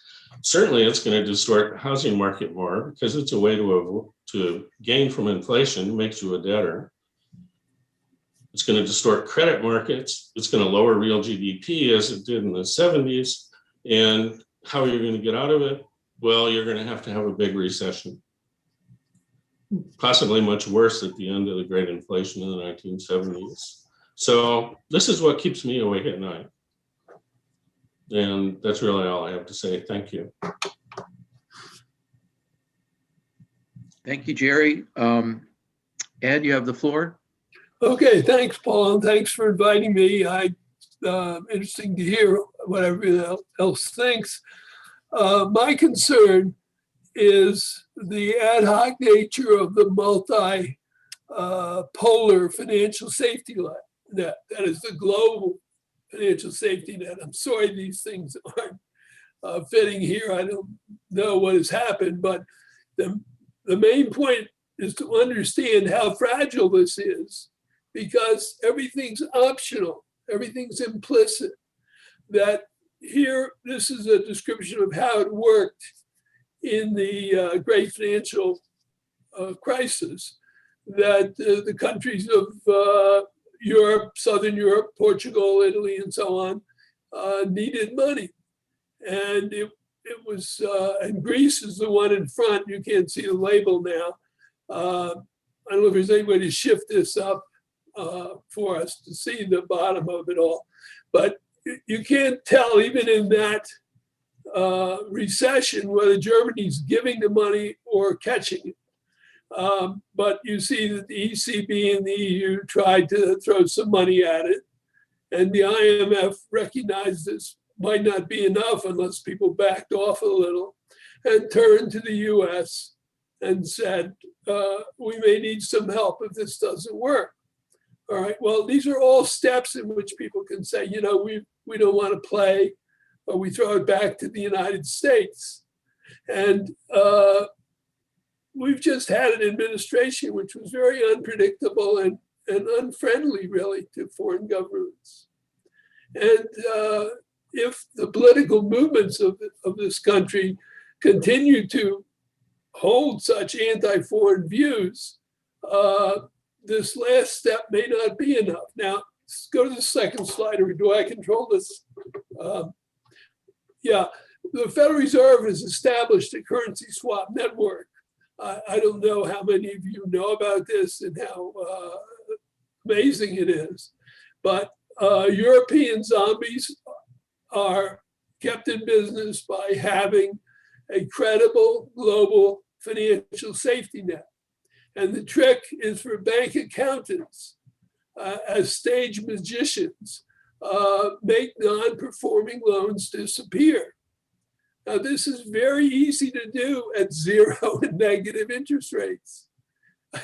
certainly it's going to distort the housing market more because it's a way to gain from inflation, makes you a debtor. It's going to distort credit markets. It's going to lower real GDP as it did in the 70s. And how are you going to get out of it? Well, you're going to have a big recession, possibly much worse at the end of the great inflation in the 1970s. So this is what keeps me awake at night. And that's really all I have to say. Thank you. Thank you, Jerry. Ed, you have the floor. Okay, thanks, Paul, and thanks for inviting me. Interesting to hear what everyone else thinks. My concern is the ad hoc nature of the multi-polar financial safety net. That is the global financial safety net. I'm sorry these things aren't fitting here. I don't know what has happened, but the main point is to understand how fragile this is, because everything's optional, everything's implicit. That here, this is a description of how it worked in the great financial crisis, that the countries of Europe, Southern Europe, Portugal, Italy, and so on, needed money. And it was, and Greece is the one in front. You can't see the label now. I don't know if there's any way to shift this up for us to see the bottom of it all. But you can't tell, even in that recession, whether Germany's giving the money or catching it. But you see that the ECB and the EU tried to throw some money at it. And the IMF recognized this might not be enough unless people backed off a little, and turned to the US and said, we may need some help if this doesn't work. All right, well, these are all steps in which people can say, you know, we don't want to play, or we throw it back to the United States. And we've just had an administration which was very unpredictable and unfriendly, really, to foreign governments. And if the political movements of this country continue to hold such anti-foreign views, this last step may not be enough. Now, let's go to the second slide, or do I control this? Yeah, the Federal Reserve has established a currency swap network. I don't know how many of you know about this and how amazing it is, but European zombies are kept in business by having a credible global financial safety net. And the trick is for bank accountants as stage magicians, make non-performing loans disappear. Now, this is very easy to do at 0 and negative interest rates.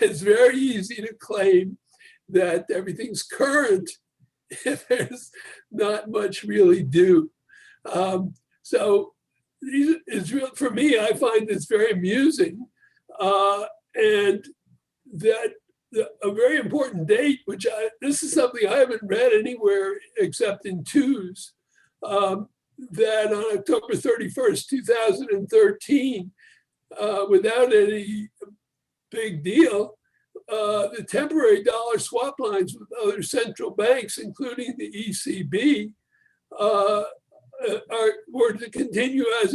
It's very easy to claim that everything's current if there's not much really due. So it's real, for me, I find this very amusing. And that a very important date, which this is something I haven't read anywhere except in twos, that on October 31st, 2013, without any big deal, the temporary dollar swap lines with other central banks, including the ECB, were to continue as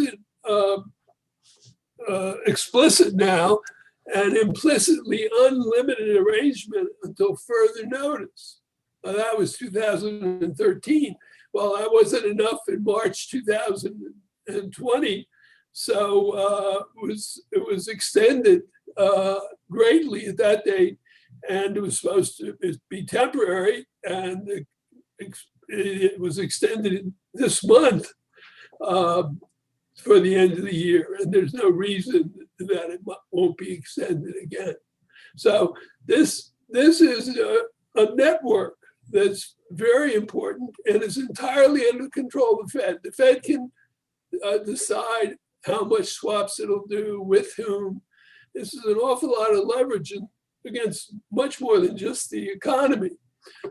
explicit now, and implicitly unlimited arrangement until further notice. That was 2013. Well, that wasn't enough in March 2020, so it was extended greatly at that date, and it was supposed to be temporary, and it was extended this month for the end of the year, and there's no reason that it won't be extended again. So this is a network that's very important and is entirely under control of the Fed. The Fed can decide how much swaps it'll do, with whom. This is an awful lot of leverage against much more than just the economy.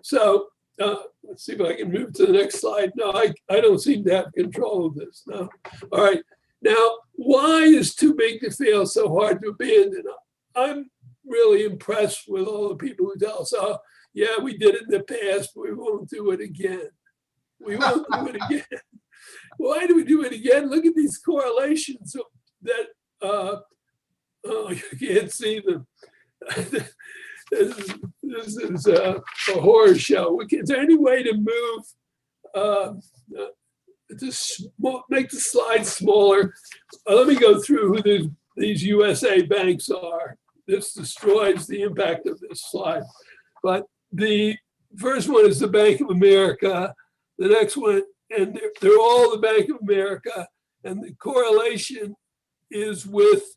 So let's see if I can move to the next slide. No, I don't seem to have control of this. No. All right. Now, why is too big to fail so hard to abandon? I'm really impressed with all the people who tell us, oh, yeah, we did it in the past, but we won't do it again. We won't do it again. Why do we do it again? Look at these correlations that, oh, you can't see them. This is a horror show. Is there any way to move, just make the slide smaller? Let me go through who these USA banks are. This destroys the impact of this slide. But the first one is the Bank of America. The next one, and they're all the Bank of America, and the correlation is with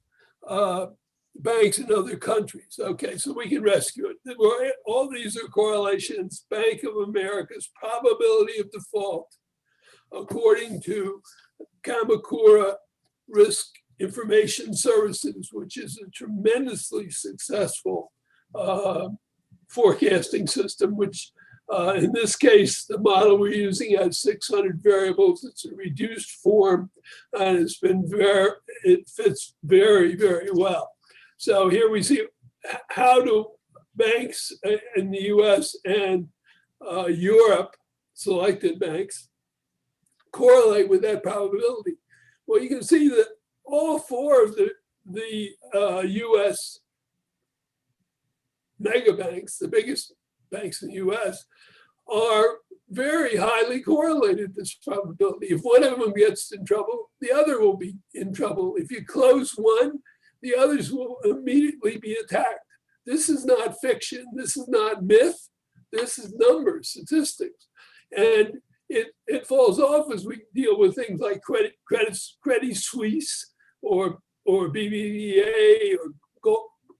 banks in other countries. Okay, so we can rescue it. All these are correlations. Bank of America's probability of default, according to Kamakura Risk Information Services, which is a tremendously successful forecasting system, which in this case, the model we're using has 600 variables. It's a reduced form, and it fits very, very well. So here we see how do banks in the US and Europe selected banks correlate with that probability. Well, you can see that all four of the US mega banks, the biggest banks in the US, are very highly correlated to this probability. If one of them gets in trouble, the other will be in trouble. If you close one, the others will immediately be attacked. This is not fiction. This is not myth. This is numbers, statistics. And it falls off as we deal with things like Credit Suisse or BBVA or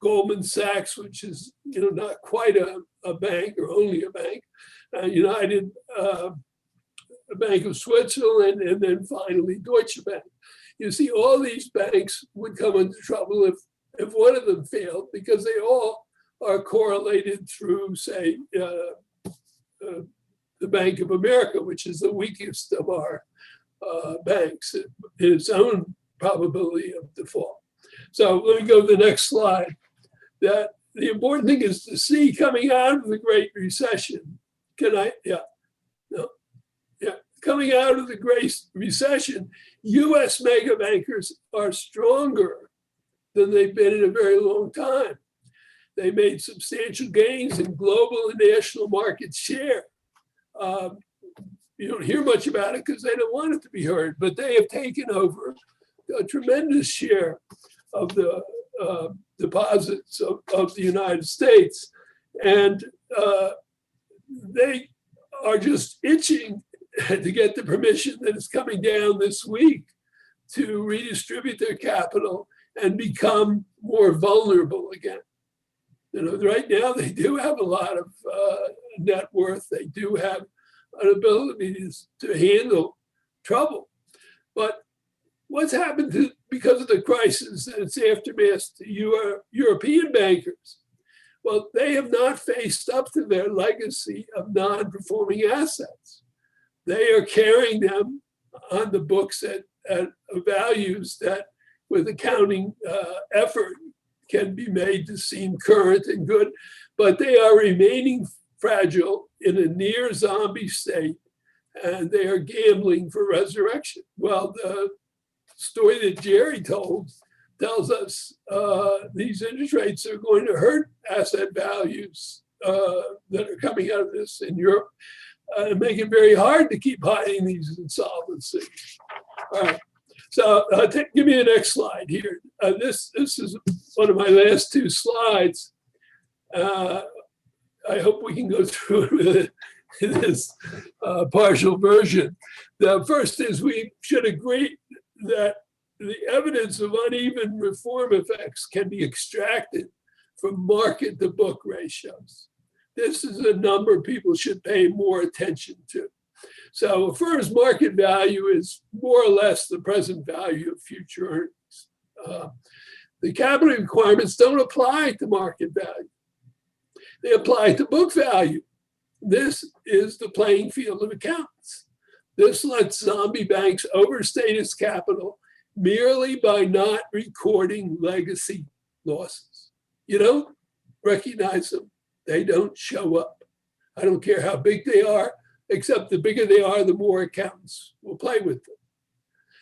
Goldman Sachs, which is not quite a bank or only a bank. United, a Bank of Switzerland, and then finally Deutsche Bank. You see, all these banks would come into trouble if one of them failed, because they all are correlated through, say, the Bank of America, which is the weakest of our banks in its own probability of default. So let me go to the next slide. That the important thing is to see coming out of the Great Recession. Coming out of the Great Recession, US mega bankers are stronger than they've been in a very long time. They made substantial gains in global and national market share. You don't hear much about it because they don't want it to be heard, but they have taken over a tremendous share of the deposits of the United States. And they are just itching to get the permission that is coming down this week to redistribute their capital and become more vulnerable again. Right now they do have a lot of net worth. They do have an ability to handle trouble. But what's happened because of the crisis and its aftermath to European bankers? Well, they have not faced up to their legacy of non-performing assets. They are carrying them on the books at values that, with accounting effort, can be made to seem current and good, but they are remaining fragile in a near zombie state, and they are gambling for resurrection. Well, the story that Jerry told tells us these interest rates are going to hurt asset values that are coming out of this in Europe, and make it very hard to keep hiding these insolvencies. All right, so give me the next slide here. This is one of my last two slides. I hope we can go through it with this partial version. The first is we should agree that the evidence of uneven reform effects can be extracted from market to book ratios. This is a number people should pay more attention to. So a firm's market value is more or less the present value of future earnings. The capital requirements don't apply to market value. They apply to book value. This is the playing field of accountants. This lets zombie banks overstate its capital merely by not recording legacy losses. You don't recognize them. They don't show up. I don't care how big they are, except the bigger they are, the more accountants will play with them.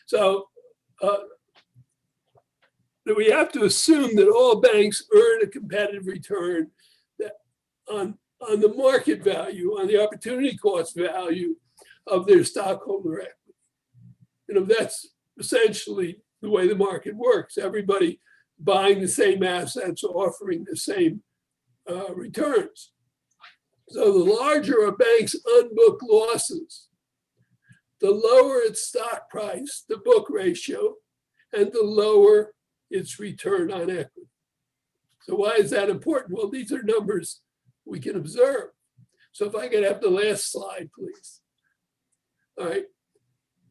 So we have to assume that all banks earn a competitive return that on the market value, on the opportunity cost value of their stockholder equity. That's essentially the way the market works. Everybody buying the same assets, offering the same returns. So the larger a bank's unbooked losses, the lower its stock price, the book ratio, and the lower its return on equity. So why is that important? Well, these are numbers we can observe. So if I could have the last slide, please. All right,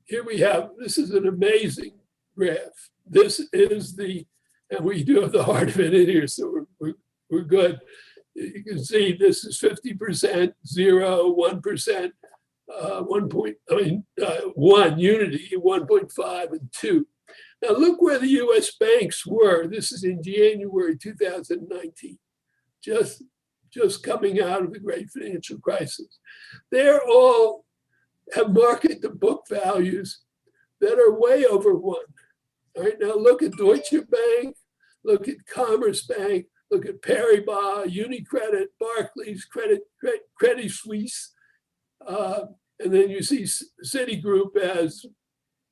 here we have, this is an amazing graph. This is and we do have the heart of it in here, so we're good. You can see this is 50%, 0, 1%, 1, unity, 1.5, and 2. Now look where the US banks were. This is in January 2019, just just coming out of the great financial crisis. They're all have market to book values that are way over 1. All right, now look at Deutsche Bank, look at Commerce Bank, look at Paribas, UniCredit, Barclays, Credit Suisse, and then you see Citigroup as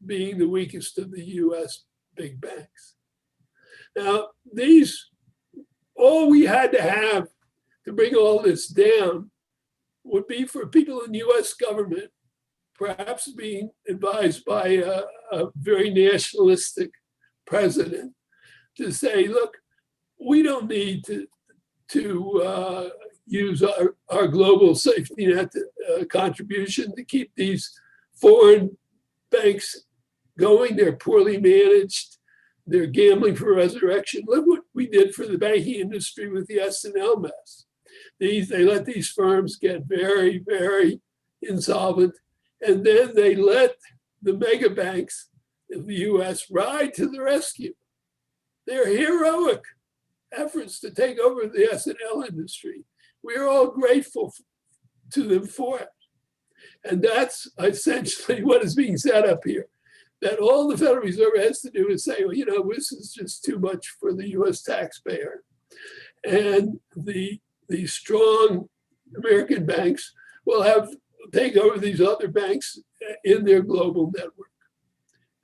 being the weakest of the US big banks. Now, all we had to have to bring all this down would be for people in the US government, perhaps being advised by a very nationalistic president, to say, look, we don't need to use our global safety net contribution to keep these foreign banks going. They're poorly managed. They're gambling for resurrection. Look what we did for the banking industry with the S&L mess. They let these firms get very, very insolvent, and then they let the mega banks in the US ride to the rescue. They're heroic efforts to take over the S&L industry. We're all grateful to them for it. And that's essentially what is being set up here. That all the Federal Reserve has to do is say, well, you know, this is just too much for the US taxpayer. And the strong American banks will take over these other banks in their global network.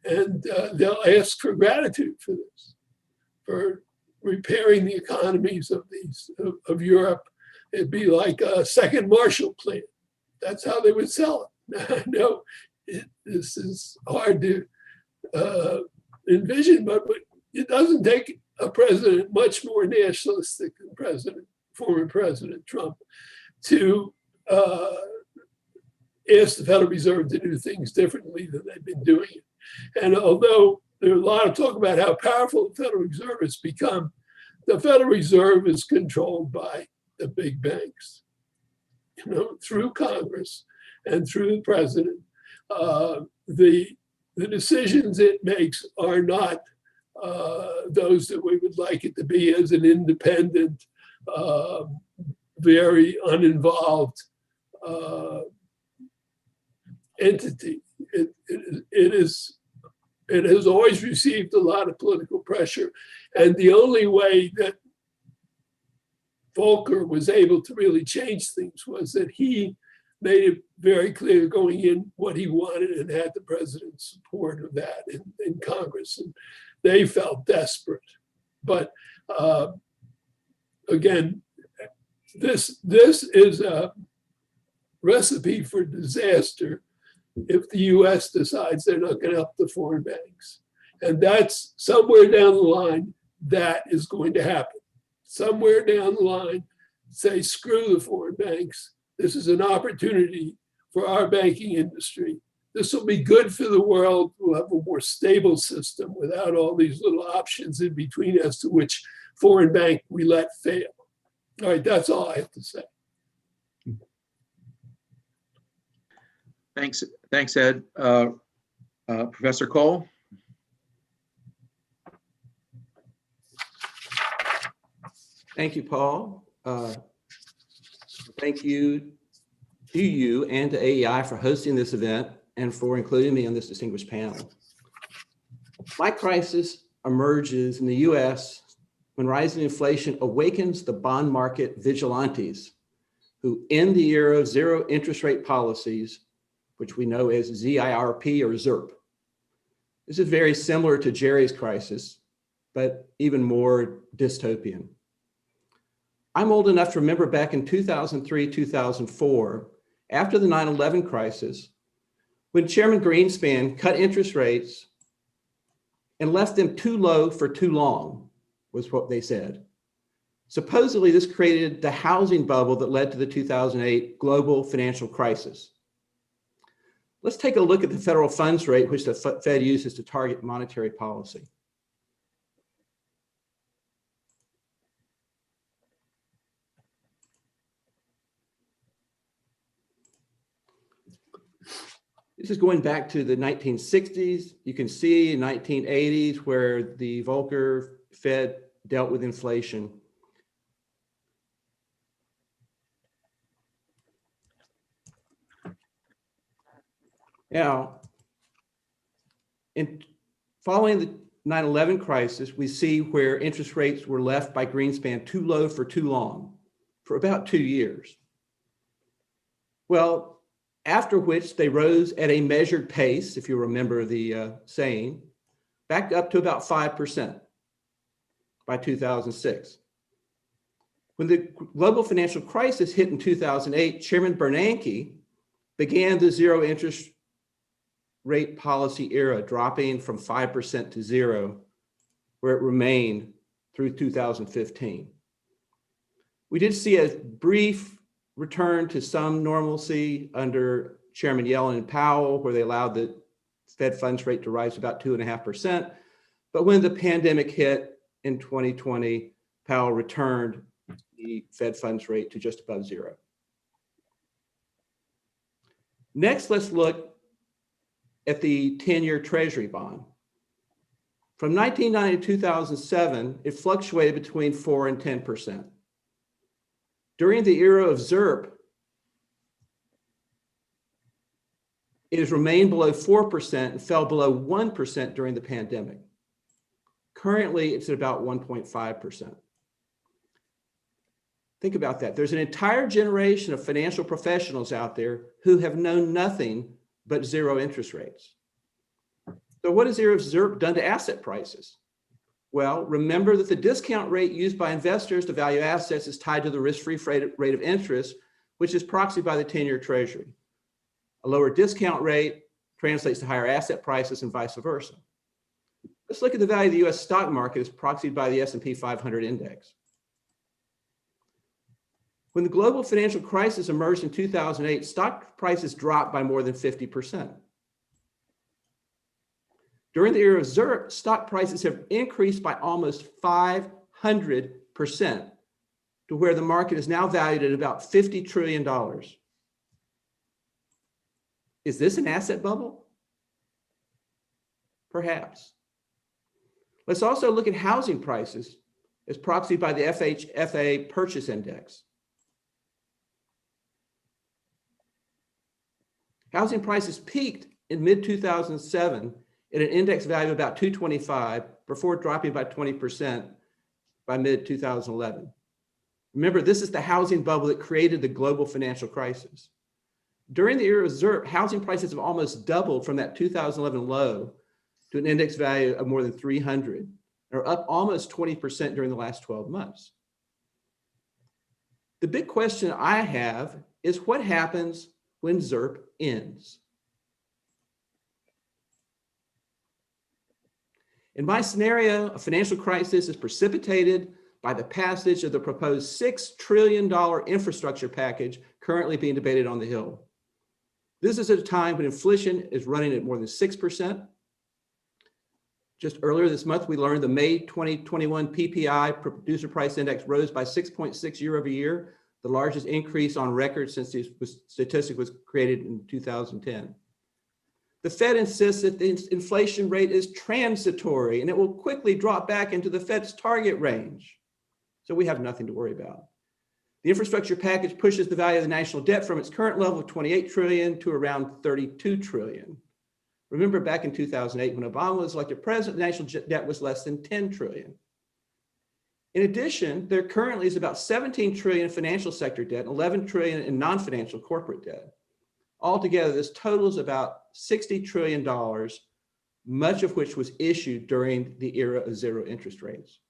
And they'll ask for gratitude for this, for repairing the economies of Europe. It'd be like a second Marshall Plan. That's how they would sell it. I know this is hard to envision, but it doesn't take a president much more nationalistic than former President Trump to ask the Federal Reserve to do things differently than they've been doing it. And although there's a lot of talk about how powerful the Federal Reserve has become, the Federal Reserve is controlled by the big banks, you know, through Congress and through the president. The decisions it makes are not those that we would like it to be as an independent, very uninvolved entity. It has always received a lot of political pressure. And the only way that Volcker was able to really change things was that he made it very clear going in what he wanted and had the president's support of that in Congress. And they felt desperate. But again, this is a recipe for disaster if the US decides they're not going to help the foreign banks. And that's somewhere down the line, that is going to happen. Somewhere down the line, say, screw the foreign banks. This is an opportunity for our banking industry. This will be good for the world. We'll have a more stable system without all these little options in between as to which foreign bank we let fail. All right, that's all I have to say. Thanks, Ed. Professor Cole? Thank you, Paul. Thank you to you and to AEI for hosting this event and for including me on this distinguished panel. My crisis emerges in the US when rising inflation awakens the bond market vigilantes who end the era of zero interest rate policies, which we know as ZIRP or ZIRP. This is very similar to Jerry's crisis, but even more dystopian. I'm old enough to remember back in 2003, 2004, after the 9/11 crisis, when Chairman Greenspan cut interest rates and left them too low for too long, was what they said. Supposedly, this created the housing bubble that led to the 2008 global financial crisis. Let's take a look at the federal funds rate, which the Fed uses to target monetary policy. This is going back to the 1960s. You can see in 1980s where the Volcker Fed dealt with inflation. Now, following the 9/11 crisis, we see where interest rates were left by Greenspan too low for too long, for about 2 years. Well, after which they rose at a measured pace, if you remember the saying, back up to about 5% by 2006. When the global financial crisis hit in 2008, Chairman Bernanke began the zero interest rate policy era, dropping from 5% to 0%, where it remained through 2015. We did see a brief return to some normalcy under Chairman Yellen and Powell, where they allowed the Fed funds rate to rise to about 2.5%. But when the pandemic hit in 2020, Powell returned the Fed funds rate to just above 0. Next, let's look at the 10-year Treasury bond. From 1990 to 2007, it fluctuated between 4 and 10%. During the era of ZIRP, it has remained below 4% and fell below 1% during the pandemic. Currently, it's at about 1.5%. Think about that. There's an entire generation of financial professionals out there who have known nothing but zero interest rates. So what has ZIRP done to asset prices? Well, remember that the discount rate used by investors to value assets is tied to the risk-free rate of interest, which is proxied by the 10-year Treasury. A lower discount rate translates to higher asset prices and vice versa. Let's look at the value of the US stock market as proxied by the S&P 500 index. When the global financial crisis emerged in 2008, stock prices dropped by more than 50%. During the era of ZIRP, stock prices have increased by almost 500% to where the market is now valued at about $50 trillion. Is this an asset bubble? Perhaps. Let's also look at housing prices as proxied by the FHFA purchase index. Housing prices peaked in mid-2007 at an index value of about 225 before dropping by 20% by mid-2011. Remember, this is the housing bubble that created the global financial crisis. During the era of ZIRP, housing prices have almost doubled from that 2011 low to an index value of more than 300, or up almost 20% during the last 12 months. The big question I have is what happens when ZIRP ends? In my scenario, a financial crisis is precipitated by the passage of the proposed $6 trillion infrastructure package currently being debated on the Hill. This is at a time when inflation is running at more than 6%. Just earlier this month, we learned the May 2021 PPI, Producer Price Index, rose by 6.6 year over year, the largest increase on record since the statistic was created in 2010. The Fed insists that the inflation rate is transitory and it will quickly drop back into the Fed's target range. So we have nothing to worry about. The infrastructure package pushes the value of the national debt from its current level of 28 trillion to around 32 trillion. Remember back in 2008 when Obama was elected president, the national debt was less than 10 trillion. In addition, there currently is about 17 trillion in financial sector debt, 11 trillion in non-financial corporate debt. Altogether, this totals about $60 trillion, much of which was issued during the era of zero interest rates.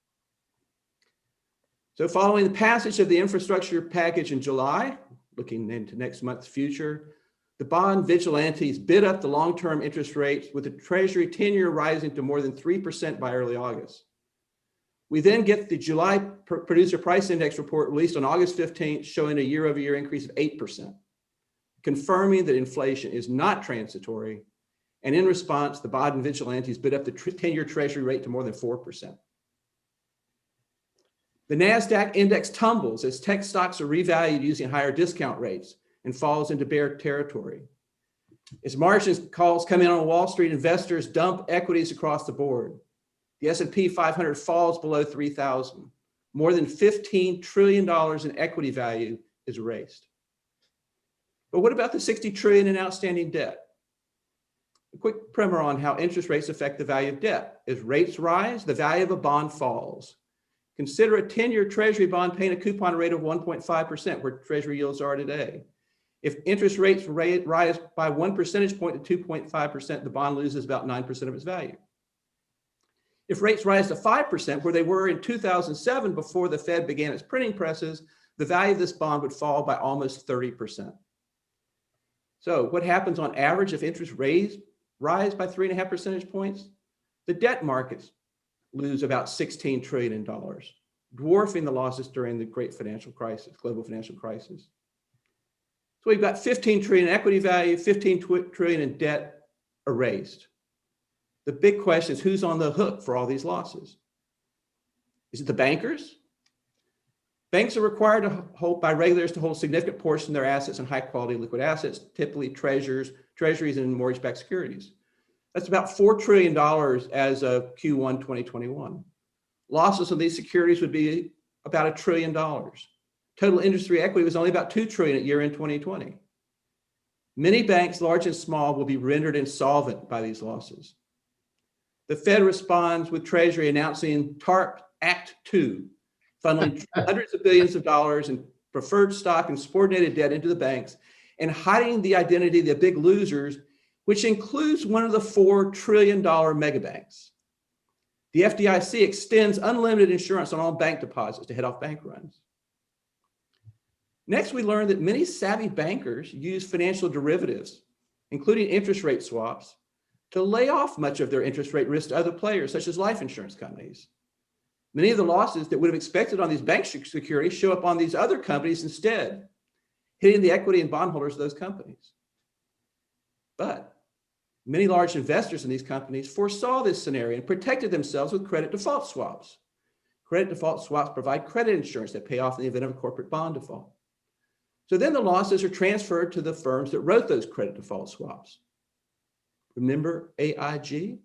So following the passage of the infrastructure package in July, looking into next month's future, the bond vigilantes bid up the long-term interest rates with the Treasury 10-year rising to more than 3% by early August. We then get the July Producer Price Index report released on August 15th, showing a year-over-year increase of 8%, confirming that inflation is not transitory. And in response, the bond vigilantes bid up the 10-year Treasury rate to more than 4%. The NASDAQ index tumbles as tech stocks are revalued using higher discount rates and falls into bear territory. As margin calls come in on Wall Street, investors dump equities across the board. The S&P 500 falls below 3,000. More than $15 trillion in equity value is erased. But what about the 60 trillion in outstanding debt? A quick primer on how interest rates affect the value of debt. As rates rise, the value of a bond falls. Consider a 10-year Treasury bond paying a coupon rate of 1.5%, where Treasury yields are today. If interest rates rise by 1 percentage point to 2.5%, the bond loses about 9% of its value. If rates rise to 5%, where they were in 2007 before the Fed began its printing presses, the value of this bond would fall by almost 30%. So what happens on average if interest rates rise by 3.5 percentage points? The debt markets lose about $16 trillion, dwarfing the losses during the great financial crisis, global financial crisis. So we've got 15 trillion in equity value, 15 trillion in debt erased. The big question is, who's on the hook for all these losses? Is it the bankers? Banks are required to hold, by regulators, to hold a significant portion of their assets in high quality liquid assets, typically treasuries and mortgage-backed securities. That's about $4 trillion as of Q1 2021. Losses on these securities would be about $1 trillion. Total industry equity was only about $2 trillion at year-end 2020. Many banks, large and small, will be rendered insolvent by these losses. The Fed responds with Treasury announcing TARP Act 2, funneling hundreds of billions of dollars in preferred stock and subordinated debt into the banks and hiding the identity of the big losers, which includes one of the $4 trillion mega banks. The FDIC extends unlimited insurance on all bank deposits to head off bank runs. Next, we learned that many savvy bankers use financial derivatives, including interest rate swaps, to lay off much of their interest rate risk to other players, such as life insurance companies. Many of the losses that would have expected on these bank securities show up on these other companies instead, hitting the equity and bondholders of those companies. But many large investors in these companies foresaw this scenario and protected themselves with credit default swaps. Credit default swaps provide credit insurance that pay off in the event of a corporate bond default. So then the losses are transferred to the firms that wrote those credit default swaps. Remember AIG?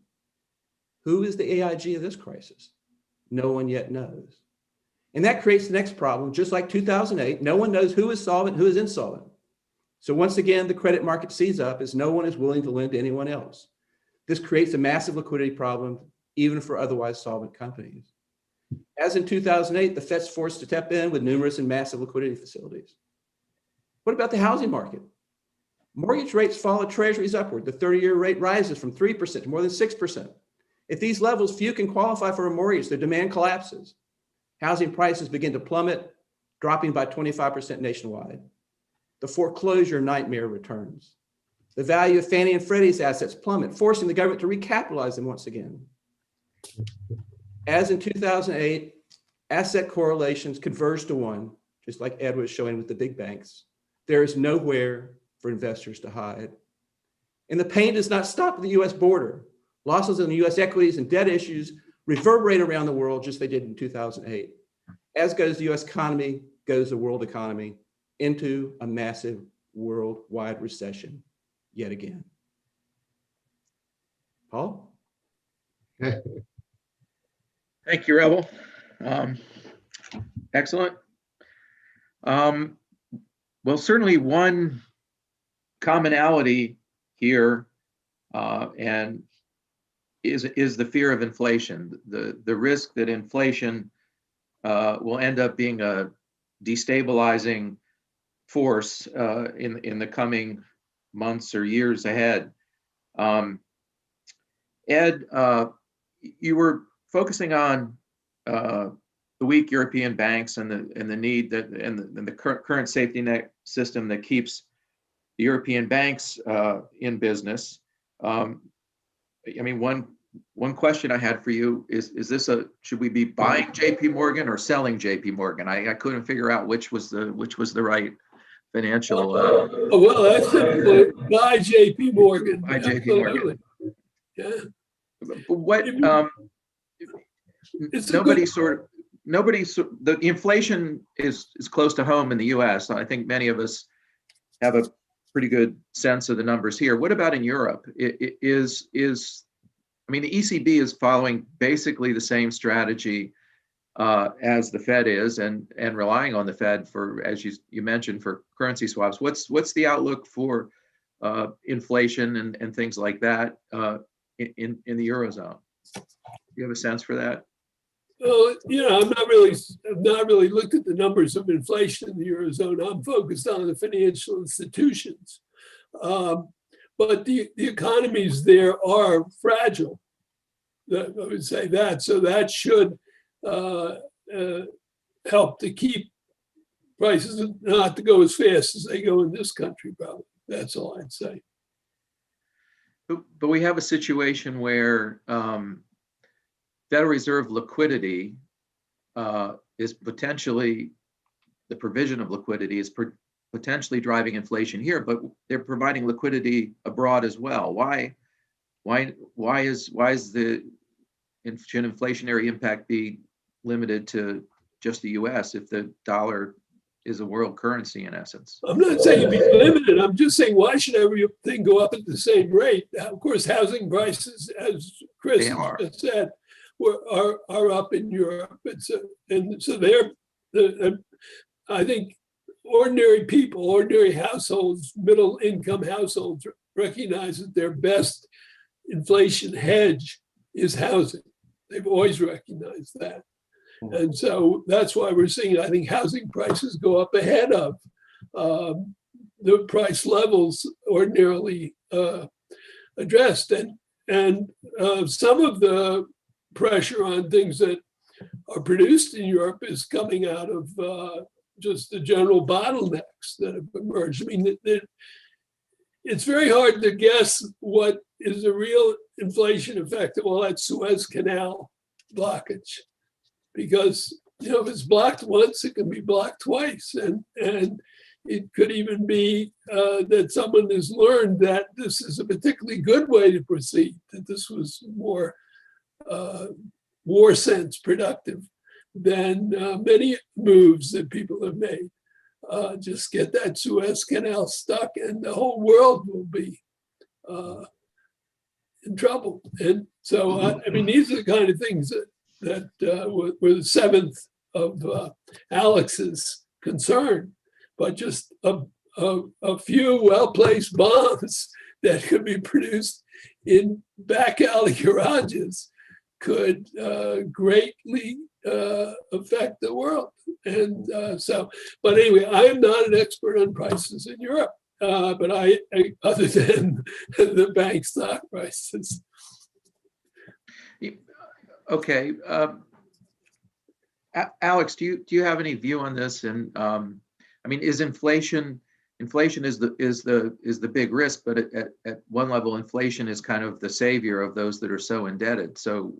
Who is the AIG of this crisis? No one yet knows. And that creates the next problem. Just like 2008, no one knows who is solvent, who is insolvent. So once again, the credit market sees up as no one is willing to lend to anyone else. This creates a massive liquidity problem, even for otherwise solvent companies. As in 2008, the Fed's forced to step in with numerous and massive liquidity facilities. What about the housing market? Mortgage rates follow treasuries upward. The 30-year rate rises from 3% to more than 6%. At these levels, few can qualify for a mortgage. Their demand collapses. Housing prices begin to plummet, dropping by 25% nationwide. The foreclosure nightmare returns. The value of Fannie and Freddie's assets plummet, forcing the government to recapitalize them once again. As in 2008, asset correlations converge to one, just like Ed was showing with the big banks. There is nowhere for investors to hide. And the pain does not stop at the US border. Losses in the US equities and debt issues reverberate around the world just as they did in 2008. As goes the US economy, goes the world economy into a massive worldwide recession yet again. Paul? Thank you, Rebel. Excellent. Well, certainly one commonality here and is the fear of inflation, the risk that inflation will end up being a destabilizing force in the coming months or years ahead. Ed, you were focusing on the weak European banks and the need that and the current safety net system that keeps the European banks in business. I mean, one question I had for you is this should we be buying JP Morgan or selling JP Morgan? I couldn't figure out which was the right financial. Well, that's simple. Buy JP Morgan. Buy JP Morgan. Yeah. But what the inflation is close to home in the US. I think many of us have a pretty good sense of the numbers here. What about in Europe? I mean, the ECB is following basically the same strategy as the Fed is, and relying on the Fed for, as you mentioned, for currency swaps. What's the outlook for inflation and things like that in the Eurozone? Do you have a sense for that? Well, I've not really looked at the numbers of inflation in the Eurozone. I'm focused on the financial institutions. But the economies there are fragile. I would say that. So that should help to keep prices not to go as fast as they go in this country, probably. That's all I'd say. But we have a situation where Federal Reserve liquidity is potentially, the provision of liquidity is potentially driving inflation here, but they're providing liquidity abroad as well. Why is the should inflationary impact be limited to just the US if the dollar is a world currency in essence? I'm not saying it'd be limited. I'm just saying, why should everything go up at the same rate? Of course, housing prices, as Chris has said, are up in Europe. And so I think ordinary people, ordinary households, middle income households recognize that their best inflation hedge is housing. They've always recognized that. And so that's why we're seeing, I think, housing prices go up ahead of the price levels ordinarily addressed. And some of the pressure on things that are produced in Europe is coming out of just the general bottlenecks that have emerged. I mean, it's very hard to guess what is the real inflation effect of all that Suez Canal blockage, because if it's blocked once, it can be blocked twice, and it could even be that someone has learned that this is a particularly good way to proceed, that this was more war sense productive than many moves that people have made. Just get that Suez Canal stuck and the whole world will be in trouble. And so, I mean, these are the kind of things that were the seventh of Alex's concern, but just a few well-placed bombs that could be produced in back alley garages could greatly affect the world. And but anyway, I am not an expert on prices in Europe, but I other than the bank stock prices. Okay, Alex, do you have any view on this? And I mean, is inflation is the big risk, but at one level, inflation is kind of the savior of those that are so indebted. So,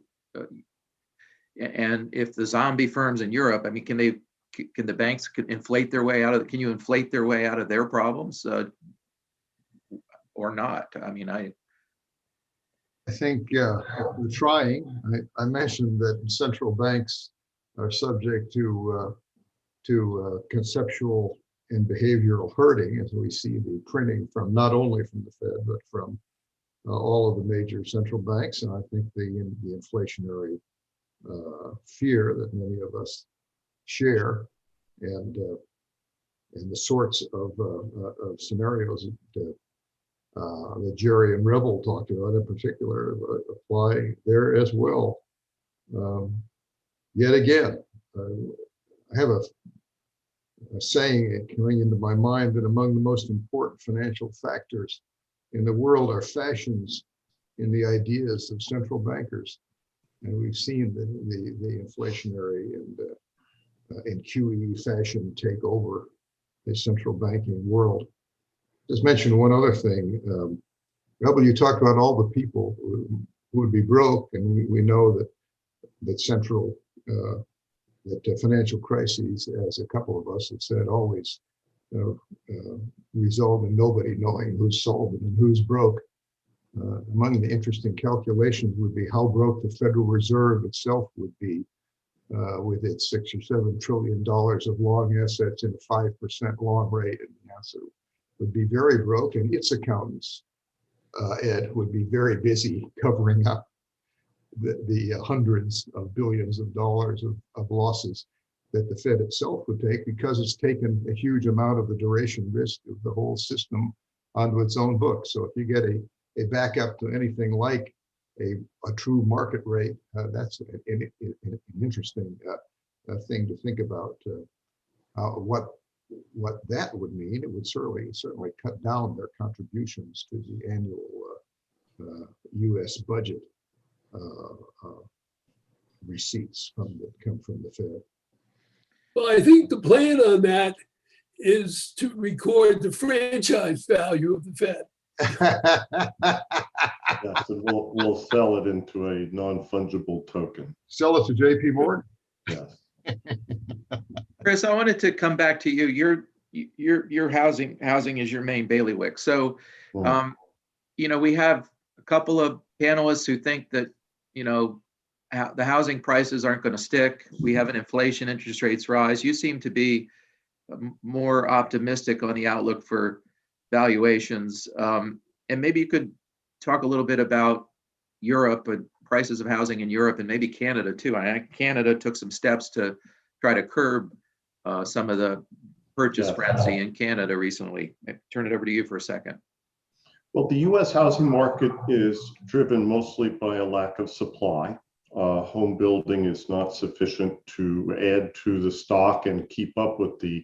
and if the zombie firms in Europe, I mean, can the banks inflate their way out of? Can you inflate their way out of their problems, or not? I mean, I think we're trying. I mentioned that central banks are subject to conceptual and behavioral herding, as we see the printing from not only from the Fed but from all of the major central banks. And I think the inflationary fear that many of us share, and the sorts of scenarios that Jerry and Revel talked about in particular apply there as well. Yet again, I have a saying coming into my mind that among the most important financial factors in the world are fashions in the ideas of central bankers. And we've seen the inflationary and QE fashion take over the central banking world. Just mention one other thing. You talked about all the people who would be broke, and we know that that financial crises, as a couple of us have said, always result in nobody knowing who's solvent and who's broke. Among the interesting calculations would be how broke the Federal Reserve itself would be with its $6 or $7 trillion of long assets and a 5% long rate. And the answer would be very broke, and its accountants, Ed, would be very busy covering up the hundreds of billions of dollars of losses that the Fed itself would take, because it's taken a huge amount of the duration risk of the whole system onto its own book. So if you get a backup to anything like a true market rate, that's an interesting thing to think about. What that would mean, it would certainly cut down their contributions to the annual U.S. budget receipts that come from the Fed. Well, I think the plan on that is to record the franchise value of the Fed. Yes, and we'll sell it into a non-fungible token. Sell it to J.P. Morgan. Yes. Chris, I wanted to come back to you. Your housing is your main bailiwick. So, we have a couple of panelists who think that, the housing prices aren't going to stick. We have an inflation, interest rates rise. You seem to be more optimistic on the outlook for valuations. And maybe you could talk a little bit about Europe and prices of housing in Europe, and maybe Canada too. Canada took some steps to try to curb some of the purchase frenzy in Canada recently. I'll turn it over to you for a second. Well, the U.S. housing market is driven mostly by a lack of supply. Home building is not sufficient to add to the stock and keep up with the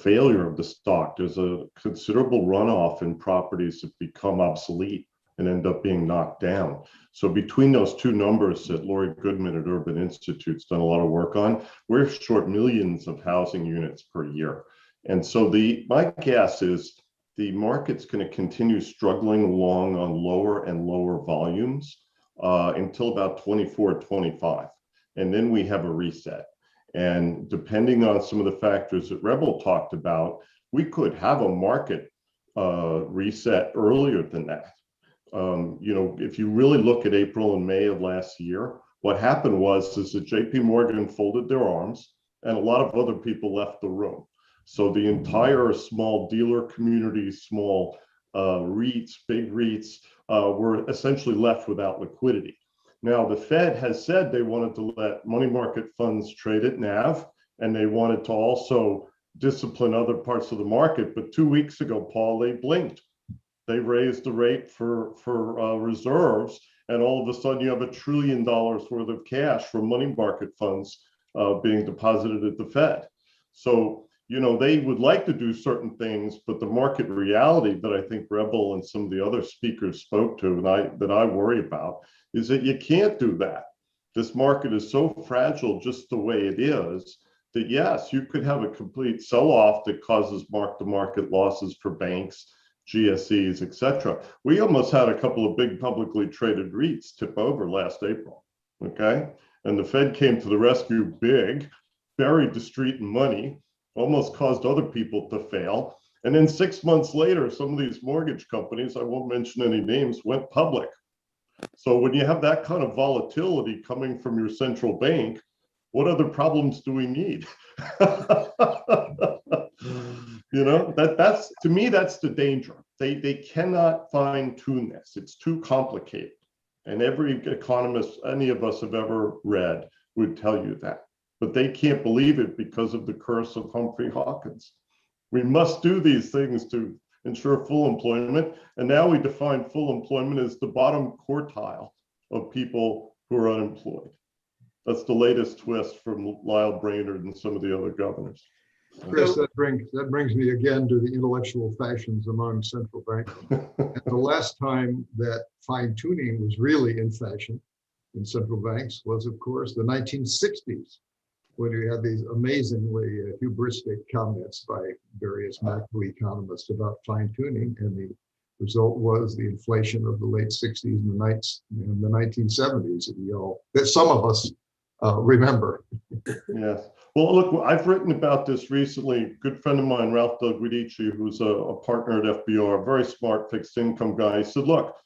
failure of the stock. There's a considerable runoff in properties that become obsolete and end up being knocked down. So between those two numbers that Lori Goodman at Urban Institute's done a lot of work on, we're short millions of housing units per year. And so my guess is the market's going to continue struggling along on lower and lower volumes until about 24, 25. And then we have a reset. And depending on some of the factors that Rebel talked about, we could have a market reset earlier than that. If you really look at April and May of last year, what happened was that JP Morgan folded their arms and a lot of other people left the room. So the entire small dealer community, small REITs, big REITs, were essentially left without liquidity. Now, the Fed has said they wanted to let money market funds trade at NAV, and they wanted to also discipline other parts of the market. But 2 weeks ago, Paul, they blinked. They raised the rate for reserves, and all of a sudden you have $1 trillion worth of cash from money market funds being deposited at the Fed. So, they would like to do certain things, but the market reality that I think Rebel and some of the other speakers spoke to, and that I worry about, is that you can't do that. This market is so fragile just the way it is that yes, you could have a complete sell-off that causes mark-to-market losses for banks, GSEs, et cetera. We almost had a couple of big publicly traded REITs tip over last April, okay? And the Fed came to the rescue big, buried the street in money, almost caused other people to fail. And then 6 months later, some of these mortgage companies, I won't mention any names, went public. So when you have that kind of volatility coming from your central bank, what other problems do we need? That's to me, that's the danger. They cannot fine tune this. It's too complicated. And every economist any of us have ever read would tell you that. But they can't believe it because of the curse of Humphrey Hawkins. We must do these things to ensure full employment. And now we define full employment as the bottom quartile of people who are unemployed. That's the latest twist from Lyle Brainerd and some of the other governors. Chris, that brings me again to the intellectual fashions among central banks. And the last time that fine tuning was really in fashion in central banks was, of course, the 1960s. When you had these amazingly hubristic comments by various macroeconomists about fine-tuning, and the result was the inflation of the late 60s and the 1970s that some of us remember. Yes. Well, look, I've written about this recently. A good friend of mine, Ralph Delguidici, who's a partner at FBR, a very smart fixed income guy, he said, look,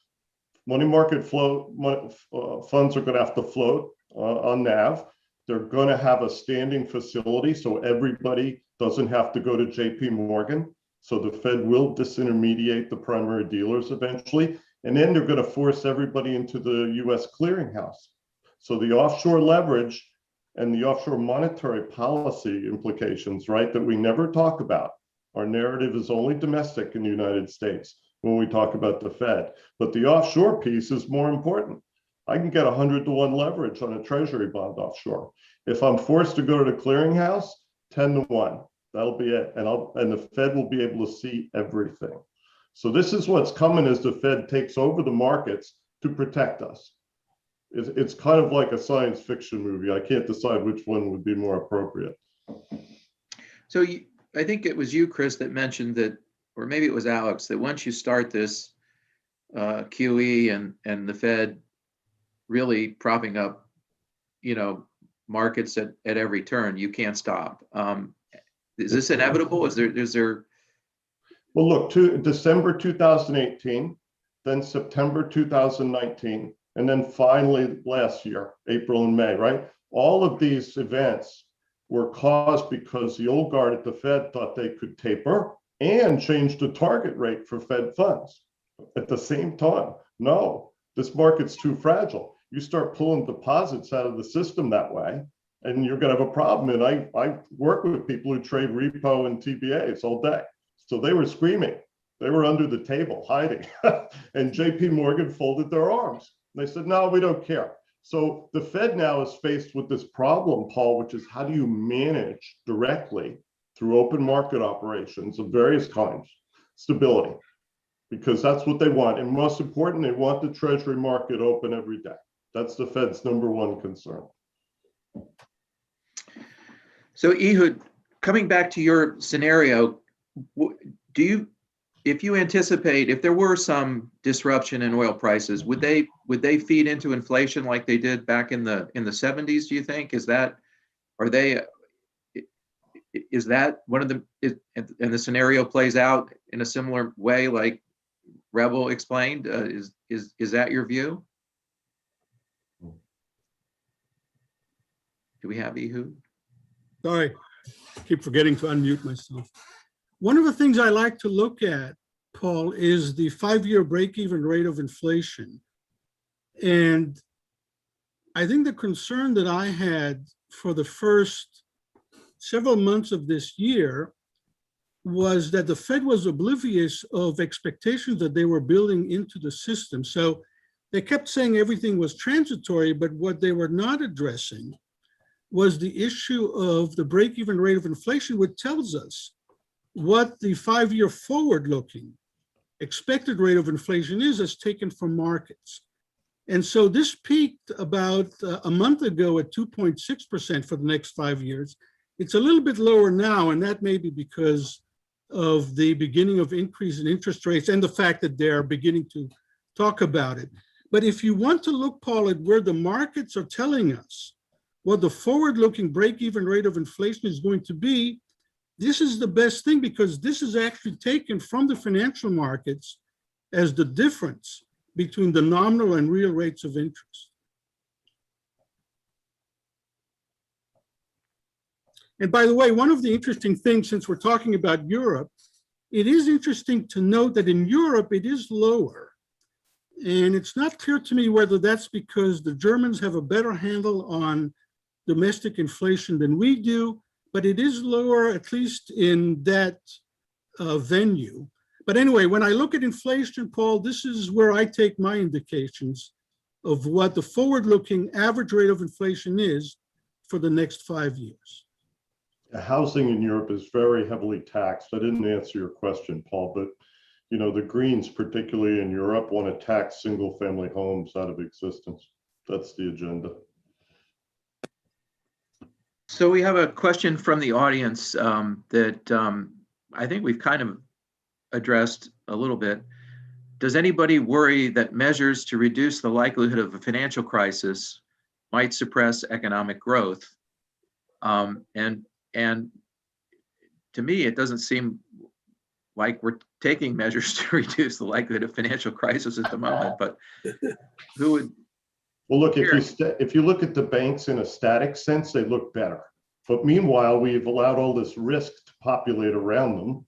money market funds are going to have to float on NAV. They're going to have a standing facility, so everybody doesn't have to go to JP Morgan. So the Fed will disintermediate the primary dealers eventually. And then they're going to force everybody into the US clearinghouse. So the offshore leverage and the offshore monetary policy implications, right, that we never talk about Our narrative is only domestic in the United States when we talk about the Fed, but the offshore piece is more important. I can get 100-to-1 leverage on a treasury bond offshore. If I'm forced to go to the clearinghouse, 10-to-1, that'll be it. And the Fed will be able to see everything. So this is what's coming as the Fed takes over the markets to protect us. It's kind of like a science fiction movie. I can't decide which one would be more appropriate. So I think it was you, Chris, that mentioned that, or maybe it was Alex, that once you start this QE and the Fed really propping up, markets at every turn, you can't stop. Is this inevitable? Is there? Well, look, to December 2018, then September 2019, and then finally last year, April and May, right? All of these events were caused because the old guard at the Fed thought they could taper and change the target rate for Fed funds at the same time. No, this market's too fragile. You start pulling deposits out of the system that way, and you're going to have a problem. And I work with people who trade repo and TBAs all day. So they were screaming. They were under the table hiding. And JP Morgan folded their arms. They said, no, we don't care. So the Fed now is faced with this problem, Paul, which is how do you manage directly through open market operations of various kinds, stability, because that's what they want. And most important, they want the treasury market open every day. That's the Fed's #1 concern. So Ehud, coming back to your scenario, if you anticipate, if there were some disruption in oil prices, would they feed into inflation like they did back in the 70s? Do you think? Is that one of the, and the scenario plays out in a similar way, like Rebel explained? Is that your view? Do we have Ehud? Sorry, I keep forgetting to unmute myself. One of the things I like to look at, Paul, is the 5-year break-even rate of inflation. And I think the concern that I had for the first several months of this year was that the Fed was oblivious of expectations that they were building into the system. So they kept saying everything was transitory, but what they were not addressing was the issue of the break-even rate of inflation, which tells us what the 5-year forward-looking expected rate of inflation is as taken from markets. And so this peaked about a month ago at 2.6% for the next 5 years. It's a little bit lower now, and that may be because of the beginning of increase in interest rates and the fact that they're beginning to talk about it. But if you want to look, Paul, at where the markets are telling us what the forward-looking break-even rate of inflation is going to be, this is the best thing, because this is actually taken from the financial markets as the difference between the nominal and real rates of interest. And by the way, one of the interesting things, since we're talking about Europe, it is interesting to note that in Europe, it is lower. And it's not clear to me whether that's because the Germans have a better handle on domestic inflation than we do, but it is lower, at least in that venue. But anyway, when I look at inflation, Paul, this is where I take my indications of what the forward-looking average rate of inflation is for the next 5 years. Housing in Europe is very heavily taxed. I didn't answer your question, Paul, but the Greens, particularly in Europe, want to tax single-family homes out of existence. That's the agenda. So we have a question from the audience that I think we've kind of addressed a little bit. Does anybody worry that measures to reduce the likelihood of a financial crisis might suppress economic growth? And to me, it doesn't seem like we're taking measures to reduce the likelihood of financial crisis at the moment, but who would? Well, look, if you look at the banks in a static sense, they look better. But meanwhile, we've allowed all this risk to populate around them,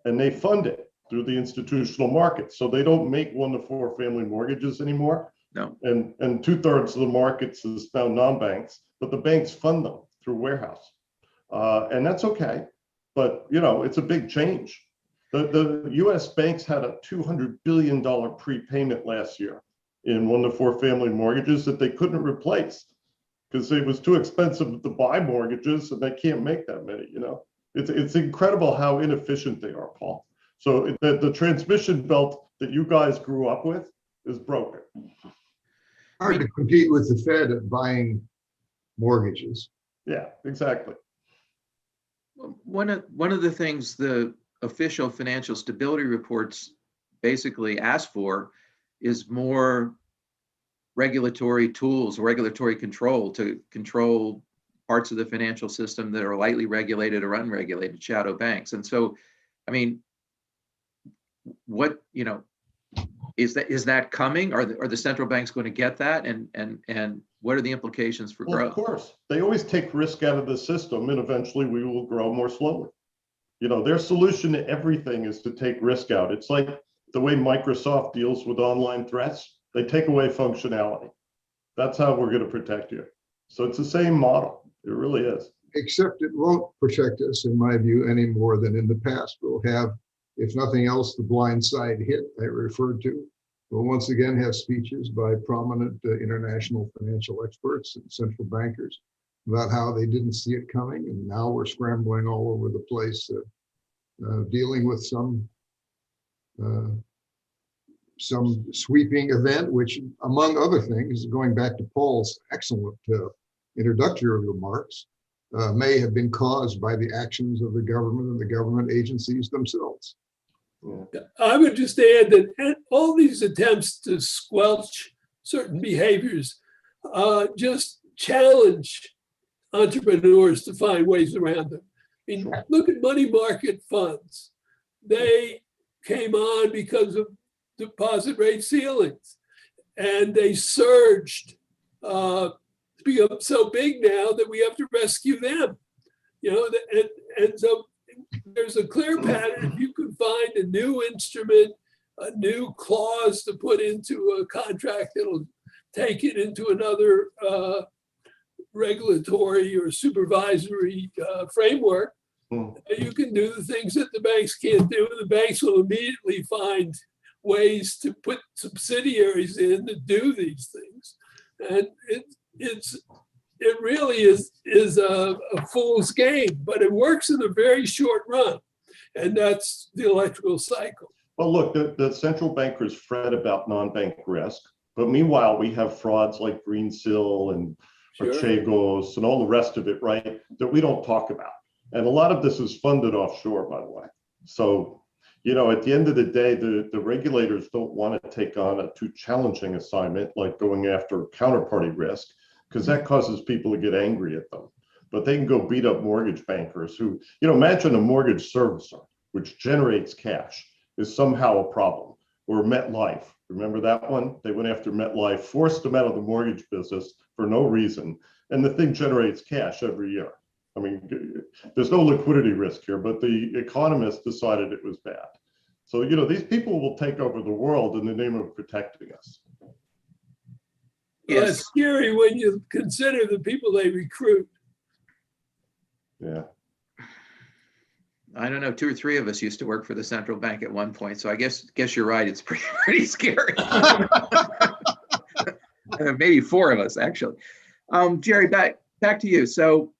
and they fund it through the institutional market. So they don't make 1 to 4 family mortgages anymore. No. And 2/3 of the markets is now non-banks, but the banks fund them through warehouse. And that's okay. but it's a big change. The US banks had a $200 billion prepayment last year in 1 to 4 family mortgages that they couldn't replace because it was too expensive to buy mortgages and they can't make that many. It's incredible how inefficient they are, Paul. So the transmission belt that you guys grew up with is broken. Hard to compete with the Fed at buying mortgages. Yeah, exactly. One of the things the official financial stability reports basically ask for is more regulatory tools, regulatory control to control parts of the financial system that are lightly regulated or unregulated, shadow banks. And so, I mean, what, is that coming? Are the central banks going to get that? And what are the implications for growth? Of course, they always take risk out of the system and eventually we will grow more slowly. Their solution to everything is to take risk out. It's like the way Microsoft deals with online threats. They take away functionality. That's how we're going to protect you. So it's the same model. It really is. Except it won't protect us, in my view, any more than in the past. We'll have, if nothing else, the blind side hit I referred to. We'll once again have speeches by prominent international financial experts and central bankers about how they didn't see it coming. And now we're scrambling all over the place, dealing with some sweeping event, which, among other things, going back to Paul's excellent introductory remarks, may have been caused by the actions of the government and the government agencies themselves. I would just add that all these attempts to squelch certain behaviors just challenge entrepreneurs to find ways around them. I mean, look at money market funds. They came on because of deposit rate ceilings, and they surged to become so big now that we have to rescue them. And so there's a clear pattern. If you can find a new instrument, a new clause to put into a contract that'll take it into another regulatory or supervisory framework, you can do the things that the banks can't do. And the banks will immediately find ways to put subsidiaries in to do these things. And it really is a fool's game, but it works in a very short run. And that's the electrical cycle. Well, look, the central bankers fret about non-bank risk, but meanwhile, we have frauds like Greensill and Archegos and all the rest of it, right, that we don't talk about. And a lot of this is funded offshore, by the way. So, at the end of the day, the regulators don't want to take on a too challenging assignment like going after counterparty risk, because that causes people to get angry at them. But they can go beat up mortgage bankers who, imagine a mortgage servicer, which generates cash, is somehow a problem. Or MetLife, remember that one? They went after MetLife, forced them out of the mortgage business for no reason. And the thing generates cash every year. I mean, there's no liquidity risk here, but the economists decided it was bad. So, these people will take over the world in the name of protecting us. Well, it's scary when you consider the people they recruit. Yeah. I don't know, 2 or 3 of us used to work for the central bank at one point, so I guess you're right. It's pretty scary. Maybe 4 of us, actually. Jerry, back to you. So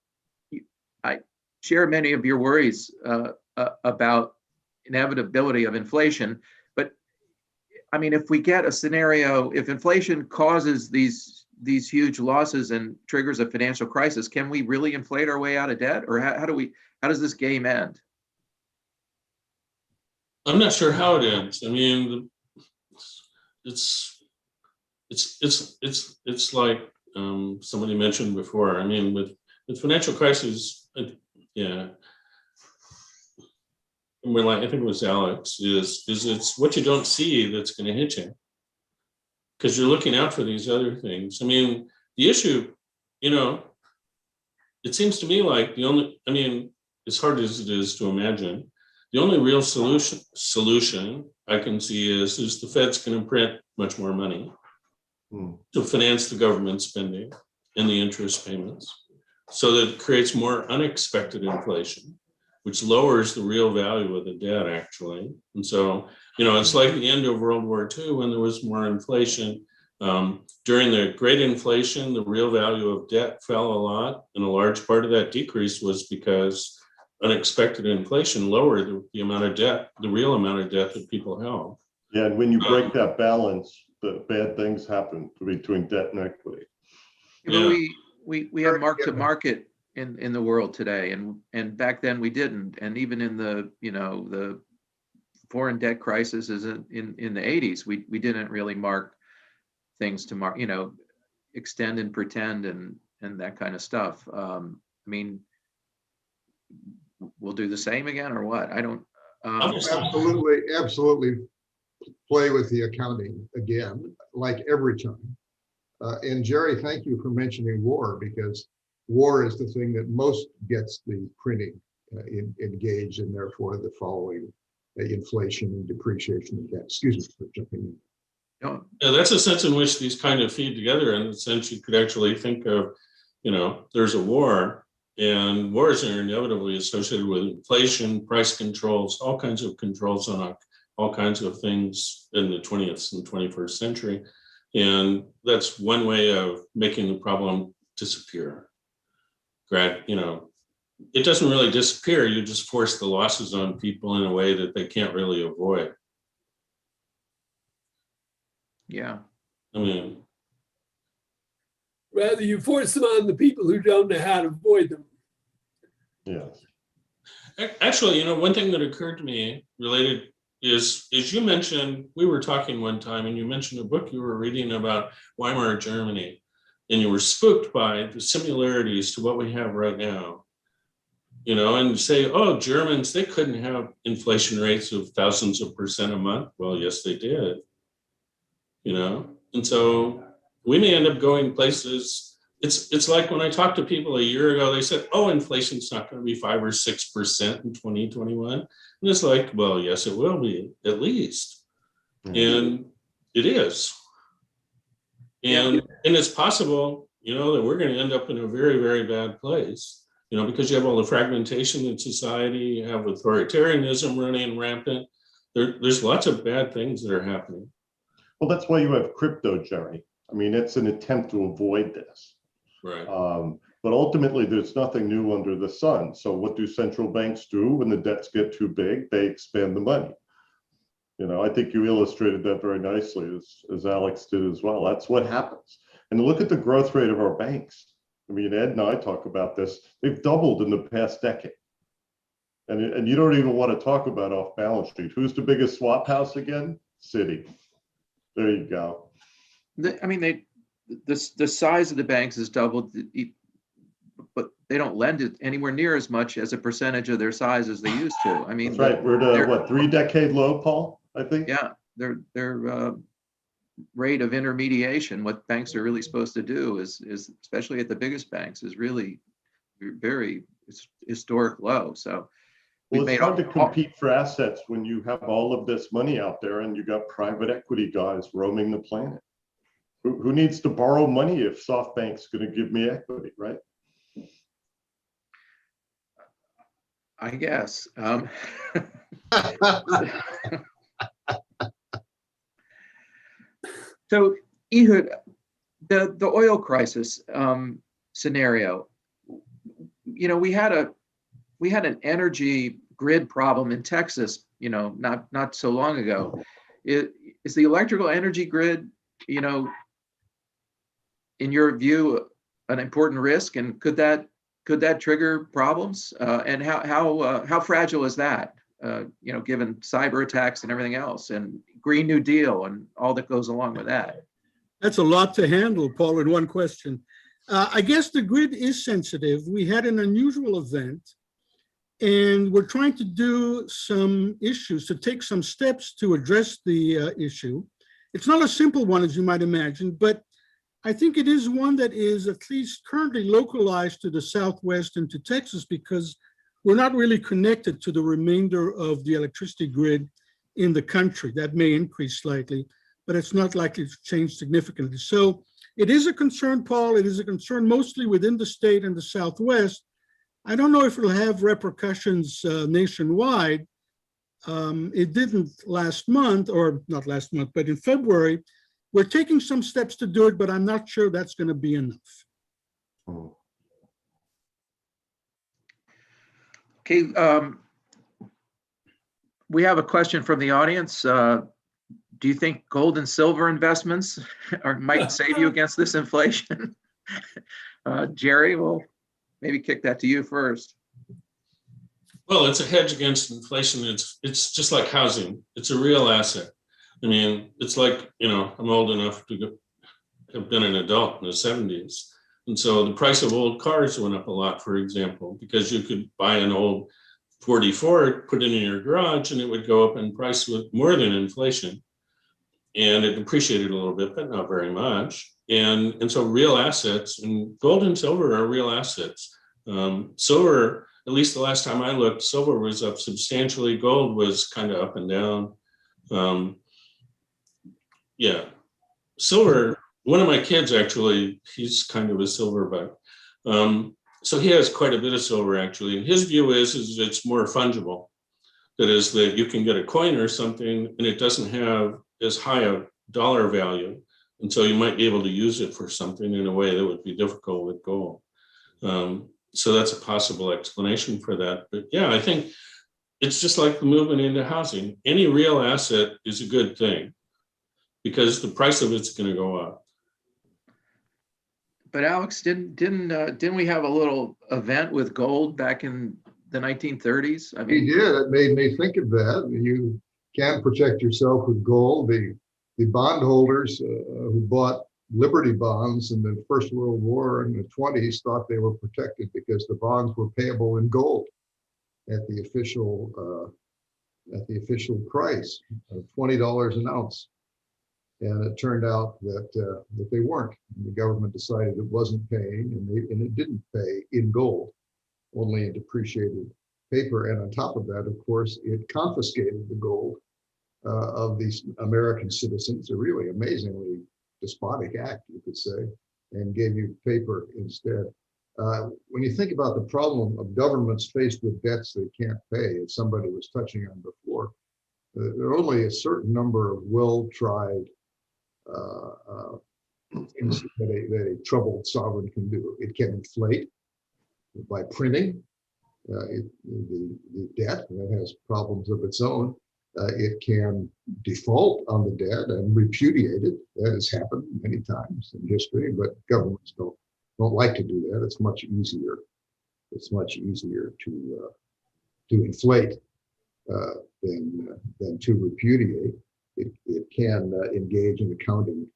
I share many of your worries about inevitability of inflation, but I mean, if we get a scenario, if inflation causes these huge losses and triggers a financial crisis, can we really inflate our way out of debt, or how does this game end? I'm not sure how it ends. I mean, it's like somebody mentioned before. I mean, with financial crises, yeah. And we're like, I think it was Alex, is it's what you don't see that's going to hit you, because you're looking out for these other things. I mean, the issue, it seems to me like as hard as it is to imagine, the only real solution I can see is the Fed's going to print much more money to finance the government spending and the interest payments, so that it creates more unexpected inflation, which lowers the real value of the debt, actually. And so, it's like the end of World War II when there was more inflation. During the Great Inflation, the real value of debt fell a lot, and a large part of that decrease was because unexpected inflation lowered the amount of debt, the real amount of debt that people held. Yeah, and when you break that balance, the bad things happen between debt and equity. But we have mark to market in the world today, and back then we didn't. And even in the the foreign debt crisis is in the 80s, we didn't really mark things to mark, extend and pretend and that kind of stuff. I mean, we'll do the same again or what? I don't. Absolutely play with the accounting again, like every time. And Jerry, thank you for mentioning war, because war is the thing that most gets the printing engaged, and therefore the following inflation and depreciation of debt. Excuse me for jumping in. No. Yeah, that's a sense in which these kind of feed together. In a sense, you could actually think of, there's a war, and wars are inevitably associated with inflation, price controls, all kinds of controls on all kinds of things in the 20th and 21st century. And that's one way of making the problem disappear. It doesn't really disappear. You just force the losses on people in a way that they can't really avoid. Yeah. I mean, Rather, you force them on the people who don't know how to avoid them. Yes. actually, one thing that occurred to me related is you mentioned, we were talking one time and you mentioned a book you were reading about Weimar Germany, and you were spooked by the similarities to what we have right now. And you say, oh, Germans, they couldn't have inflation rates of thousands of % a month. Well, yes, they did. And so we may end up going places. It's like when I talked to people a year ago, they said, oh, inflation's not going to be 5 or 6% in 2021. And it's like, well, yes, it will be, at least. And it is. And it's possible, that we're going to end up in a very, very bad place, because you have all the fragmentation in society, you have authoritarianism running rampant. There's lots of bad things that are happening. Well, that's why you have crypto, Jerry. I mean, it's an attempt to avoid this. Right. But ultimately, there's nothing new under the sun. So what do central banks do when the debts get too big? They expand the money. I think you illustrated that very nicely, as Alex did as well. That's what happens. And look at the growth rate of our banks. I mean, Ed and I talk about this. They've doubled in the past decade. And you don't even want to talk about off balance sheet. Who's the biggest swap house again? Citi. There you go. The size of the banks has doubled, but they don't lend it anywhere near as much as a percentage of their size as they used to. I mean, that's right. We're at what, 3-decade low, Paul? I think. Yeah, their rate of intermediation, what banks are really supposed to do is especially at the biggest banks, is really very historic low. So well, it's hard to compete for assets when you have all of this money out there and you got private equity guys roaming the planet. Who needs to borrow money if SoftBank's going to give me equity, right? I guess. So, Ehud, the oil crisis scenario, we had an energy grid problem in Texas, not so long ago. Is the electrical energy grid, in your view, an important risk, and could that trigger problems? And how fragile is that? Given cyber attacks and everything else, and Green New Deal and all that goes along with that. That's a lot to handle, Paul, in one question. I guess the grid is sensitive. We had an unusual event, and we're trying to do some issues, to take some steps to address the issue. It's not a simple one, as you might imagine, but I think it is one that is at least currently localized to the Southwest and to Texas, because we're not really connected to the remainder of the electricity grid in the country. That may increase slightly, but it's not likely to change significantly. So it is a concern, Paul. It is a concern mostly within the state and the Southwest. I don't know if it'll have repercussions nationwide. It didn't last month, or not last month, but in February. We're taking some steps to do it, but I'm not sure that's going to be enough. Okay, we have a question from the audience. Do you think gold and silver investments might save you against this inflation? Jerry, we'll maybe kick that to you first. Well, it's a hedge against inflation. It's just like housing. It's a real asset. I mean, it's like, I'm old enough to have been an adult in the 70s. And so the price of old cars went up a lot, for example, because you could buy an old 40 Ford, put it in your garage, and it would go up in price with more than inflation. And it depreciated a little bit, but not very much. And so real assets, and gold and silver are real assets. Silver, at least the last time I looked, silver was up substantially. Gold was kind of up and down. Yeah, silver, one of my kids actually, he's kind of a silver bug. So he has quite a bit of silver actually. And his view is it's more fungible. That is that you can get a coin or something and it doesn't have as high a dollar value. And so you might be able to use it for something in a way that would be difficult with gold. So that's a possible explanation for that. But yeah, I think it's just like the movement into housing. Any real asset is a good thing because the price of it's going to go up. But Alex, didn't we have a little event with gold back in the 1930s? I mean, He did. It made me think of that. You can protect yourself with gold. The bondholders who bought Liberty bonds in the First World War in the 20s thought they were protected because the bonds were payable in gold at the official price of $20 an ounce. And it turned out that they weren't. And the government decided it wasn't paying, and it didn't pay in gold, only in depreciated paper. And on top of that, of course, it confiscated the gold of these American citizens, a really amazingly despotic act, you could say, and gave you paper instead. When you think about the problem of governments faced with debts they can't pay, as somebody was touching on before, there are only a certain number of well-tried things that a troubled sovereign can do. It can inflate by printing the debt that has problems of its own. It can default on the debt and repudiate it. That has happened many times in history, but governments don't like to do that. It's much easier. It's much easier to inflate than to repudiate. It can engage in accounting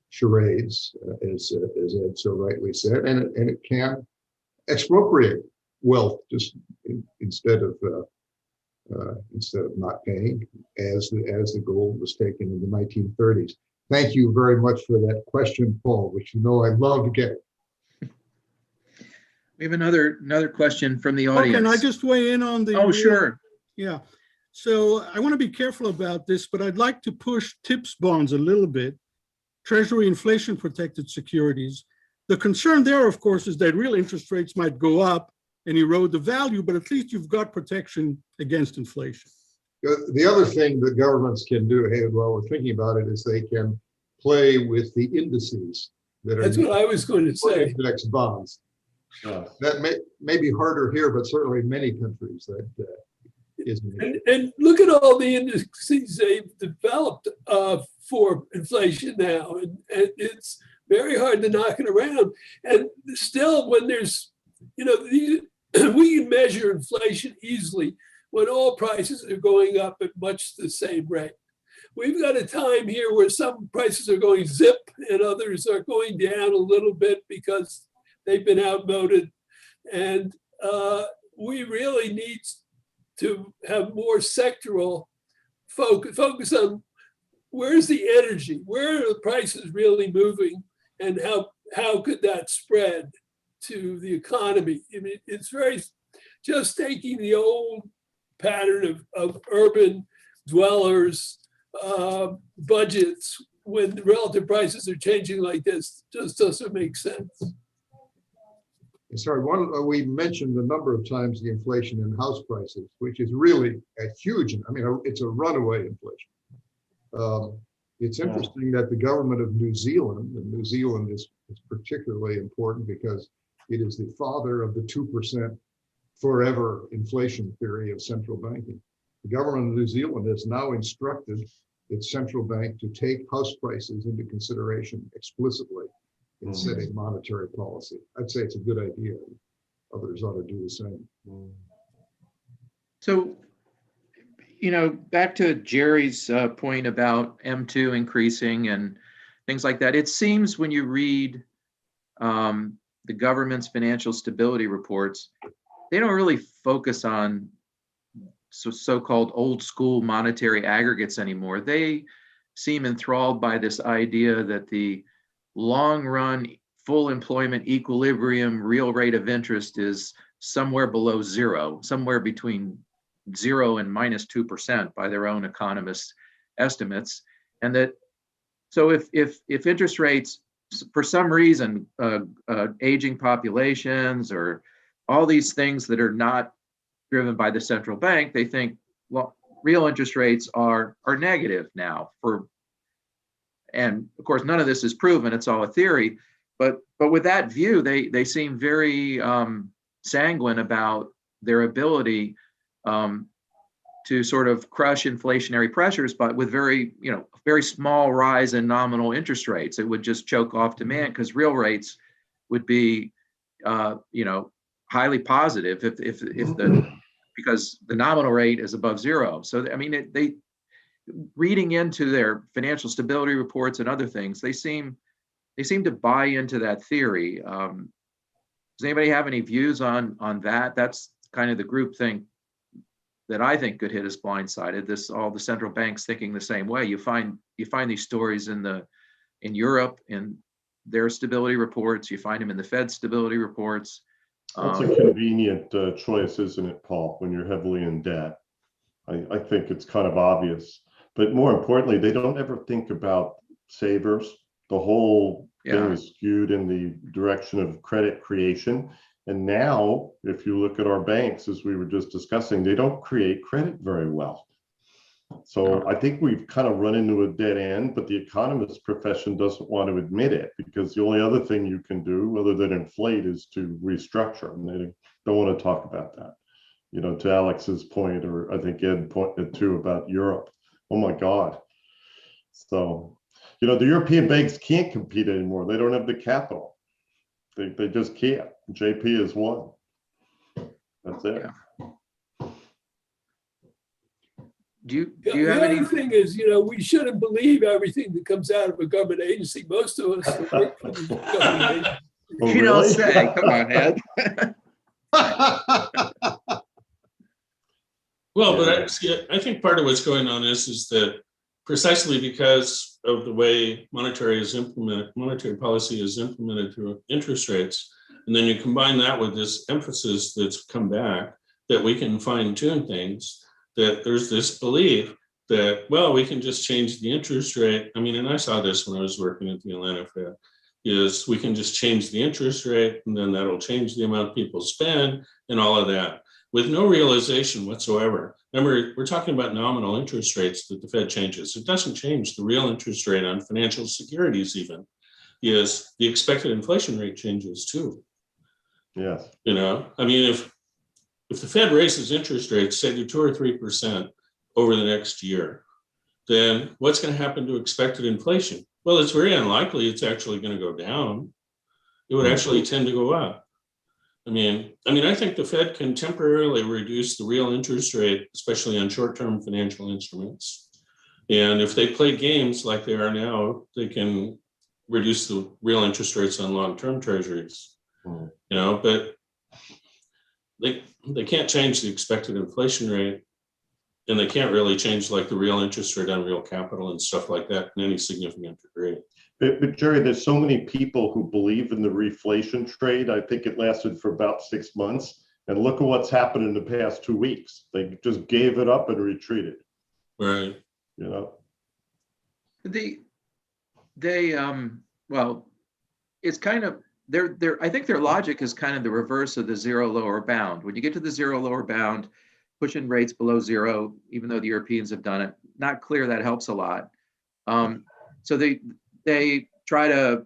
charades, as Ed so rightly said, and it can expropriate wealth just instead of not paying, as the gold was taken in the 1930s. Thank you very much for that question, Paul, which I love to get. we have another question from the audience. Can I just weigh in on the? Oh, sure. Yeah. So I want to be careful about this, but I'd like to push TIPS bonds a little bit, Treasury inflation protected securities. The concern there, of course, is that real interest rates might go up and erode the value, but at least you've got protection against inflation. The other thing that governments can do, while we're thinking about it, is they can play with the indices that are. That's what I was going to say. Index bonds. That may be harder here, but certainly in many countries that isn't. And look at all the indices they've developed for inflation now, and it's very hard to knock it around. And still, when there's, we can measure inflation easily when all prices are going up at much the same rate. We've got a time here where some prices are going zip and others are going down a little bit because they've been outmoded. And we really need to have more sectoral focus on where's the energy, where are the prices really moving, and how could that spread to the economy. I mean, it's very just taking the old pattern of urban dwellers budgets when the relative prices are changing like this just doesn't make sense. Sorry, we mentioned a number of times the inflation in house prices, which is really a huge, I mean, it's a runaway inflation. It's interesting that the government of New Zealand, and New Zealand is particularly important because it is the father of the 2% forever inflation theory of central banking. The government of New Zealand has now instructed its central bank to take house prices into consideration explicitly in setting monetary policy. I'd say it's a good idea. Others ought to do the same. So, back to Jerry's point about M2 increasing and things like that, it seems when you read the government's financial stability reports, they don't really focus on so-called old school monetary aggregates anymore. They seem enthralled by this idea that the long run full employment equilibrium real rate of interest is somewhere below zero, somewhere between 0 and minus 2% by their own economists' estimates. And that, so if interest rates, for some reason, aging populations or all these things that are not driven by the central bank, they think, well, real interest rates are negative now and of course, none of this is proven, it's all a theory, but with that view, they seem very sanguine about their ability to sort of crush inflationary pressures, but with very small rise in nominal interest rates. It would just choke off demand because real rates would be, highly positive because the nominal rate is above zero. So, I mean, they reading into their financial stability reports and other things, they seem to buy into that theory. Does anybody have any views on that? That's kind of the group thing that I think could hit us blindsided. All the central banks thinking the same way. You find these stories in Europe in their stability reports. You find them in the Fed stability reports. That's a convenient choice, isn't it, Paul, when you're heavily in debt? I think it's kind of obvious. But more importantly, they don't ever think about savers. The whole thing is skewed in the direction of credit creation. And now, if you look at our banks, as we were just discussing, they don't create credit very well. So I think we've kind of run into a dead end, but the economist profession doesn't want to admit it because the only other thing you can do other than inflate is to restructure. And they don't want to talk about that. To Alex's point, or I think Ed pointed too about Europe. Oh my God. So, the European banks can't compete anymore. They don't have the capital. They just can't. JP is one. That's it. Yeah. Do you have any? The other thing is, we shouldn't believe everything that comes out of a government agency. Most of us work for the government agency. Oh, You don't really? say. Come on, Ed. Well, but I think part of what's going on is that precisely because of the way monetary policy is implemented through interest rates, and then you combine that with this emphasis that's come back that we can fine tune things, that there's this belief that, well, we can just change the interest rate. I mean, and I saw this when I was working at the Atlanta Fed, is we can just change the interest rate and then that'll change the amount people spend and all of that, with no realization whatsoever. Remember, we're talking about nominal interest rates that the Fed changes. It doesn't change the real interest rate on financial securities even. Is the expected inflation rate changes too. Yes. I mean, if the Fed raises interest rates, say to 2 or 3% over the next year, then what's going to happen to expected inflation? Well, it's very unlikely it's actually going to go down. It would actually tend to go up. I mean, I think the Fed can temporarily reduce the real interest rate, especially on short-term financial instruments. And if they play games like they are now, they can reduce the real interest rates on long-term treasuries. But they can't change the expected inflation rate, and they can't really change like the real interest rate on real capital and stuff like that in any significant degree. But Jerry, there's so many people who believe in the reflation trade. I think it lasted for about 6 months. And look at what's happened in the past 2 weeks. They just gave it up and retreated. Right. Well, it's kind of, I think their logic is kind of the reverse of the zero lower bound. When you get to the zero lower bound, pushing rates below zero, even though the Europeans have done it, not clear that helps a lot. So they try to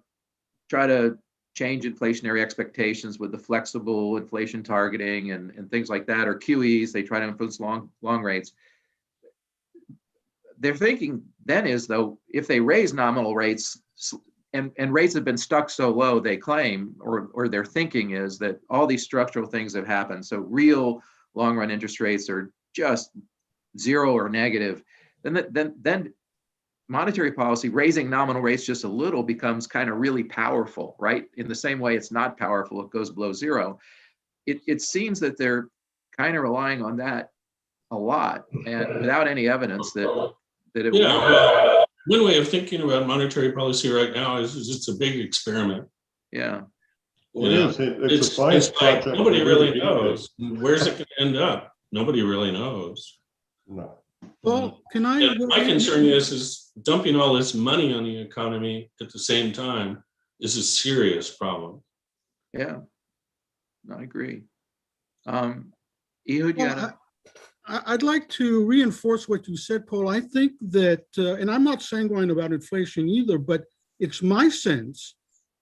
change inflationary expectations with the flexible inflation targeting and things like that, or QEs. They try to influence long rates. Their thinking then is, though, if they raise nominal rates and rates have been stuck so low, they claim, or their thinking is that all these structural things have happened. So real long run interest rates are just zero or negative. Then monetary policy, raising nominal rates just a little, becomes kind of really powerful, right? In the same way it's not powerful, it goes below zero. It seems that they're kind of relying on that a lot, and without any evidence that it Yeah, works. well, one way of thinking about monetary policy right now is it's a big experiment. Yeah. Well, You know, it's a science it's like project. nobody really Really knows. Where's it going to end up? Nobody really knows. No. Paul, can I? And my concern is dumping all this money on the economy at the same time is a serious problem. Yeah, I agree. Ehud, Well, I'd like to reinforce what you said, Paul. I think that, and I'm not sanguine about inflation either, but it's my sense,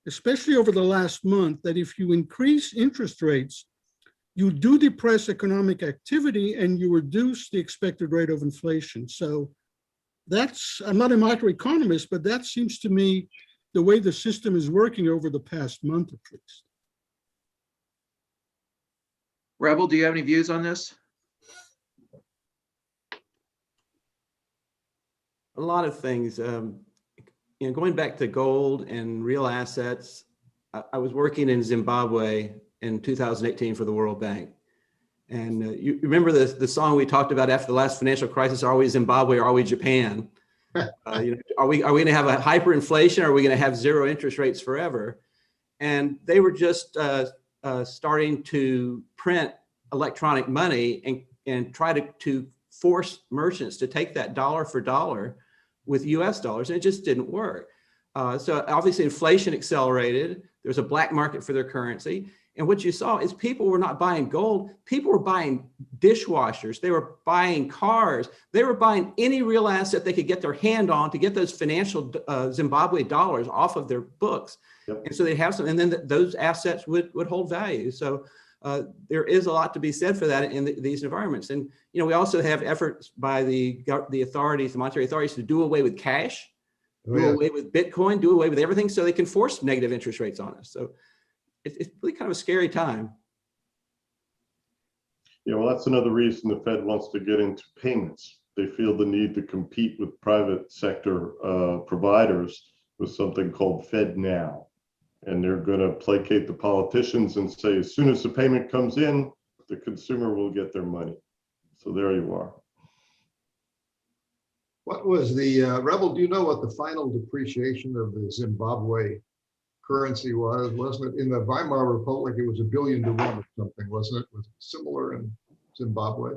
especially over the last month, that if you increase interest rates, you do depress economic activity and you reduce the expected rate of inflation. So that's, I'm not a macroeconomist, but that seems to me the way the system is working over the past month at least. Rebel, do you have any views on this? A lot of things, going back to gold and real assets. I was working in Zimbabwe in 2018 for the World Bank. And you remember the song we talked about after the last financial crisis, are we Zimbabwe or are we Japan? Are we going to have a hyperinflation, or are we going to have zero interest rates forever? And they were just starting to print electronic money and try to force merchants to take that dollar for dollar with US dollars, and it just didn't work. So obviously inflation accelerated. There was a black market for their currency. And what you saw is people were not buying gold. People were buying dishwashers. They were buying cars. They were buying any real asset they could get their hand on to get those financial Zimbabwe dollars off of their books. Yep. And so they'd have some, and then those assets would hold value. So there is a lot to be said for that in these environments. And, we also have efforts by the authorities, the monetary authorities, to do away with cash, do away with Bitcoin, do away with everything so they can force negative interest rates on us. So it's really kind of a scary time. Yeah, well, that's another reason the Fed wants to get into payments. They feel the need to compete with private sector providers with something called Fed Now. And they're going to placate the politicians and say, as soon as the payment comes in, the consumer will get their money. So there you are. What was the, Rebel, do you know what the final depreciation of the Zimbabwe currency was? Wasn't it in the Weimar Republic, it was $1 billion to 1 or something, wasn't it? Was it similar in Zimbabwe?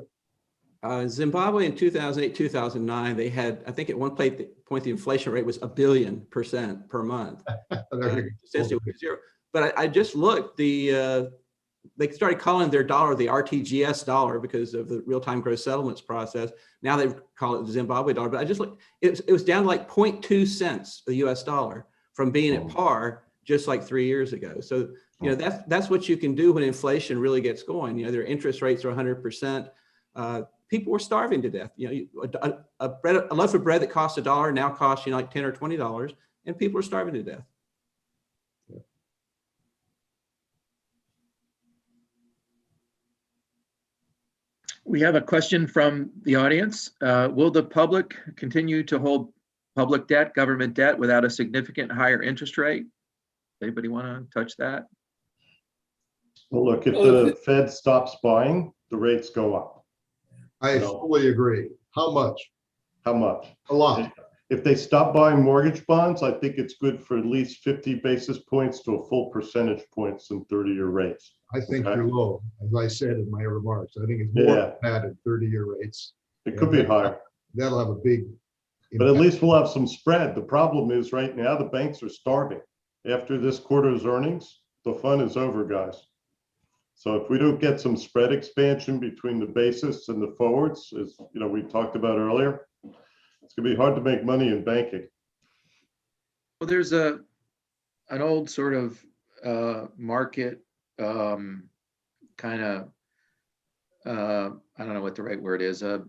Zimbabwe in 2008, 2009, they had, I think at one point the inflation rate was 1 billion% per month. Essentially it was zero. But I just looked, they started calling their dollar the RTGS dollar because of the real-time gross settlements process. Now they call it the Zimbabwe dollar, but I just looked, it was down to like 0.2 cents a US dollar from being at par just like 3 years ago. So, that's what you can do when inflation really gets going. Their interest rates are 100%. People were starving to death. A loaf of bread that costs $1 now costs like $10 or $20, and people are starving to death. We have a question from the audience. Will the public continue to hold public debt, government debt, without a significant higher interest rate? Anybody want to touch that? Well, look, if the Fed stops buying, the rates go up. I fully agree. How much? How much? A lot. If they stop buying mortgage bonds, I think it's good for at least 50 basis points to a full percentage points in 30-year rates. I think Okay. you're low, as I said in my remarks. I think it's more than that at 30-year rates. It could be higher, That'll have a big but at impact. least we'll have some spread. The problem is right now the banks are starving. After this quarter's earnings, The fun is over, guys. So if we don't get some spread expansion between the basis and the forwards, as we talked about earlier, it's going to be hard to make money in banking. Well, there's an old sort of market kind of, I don't know what the right word is, a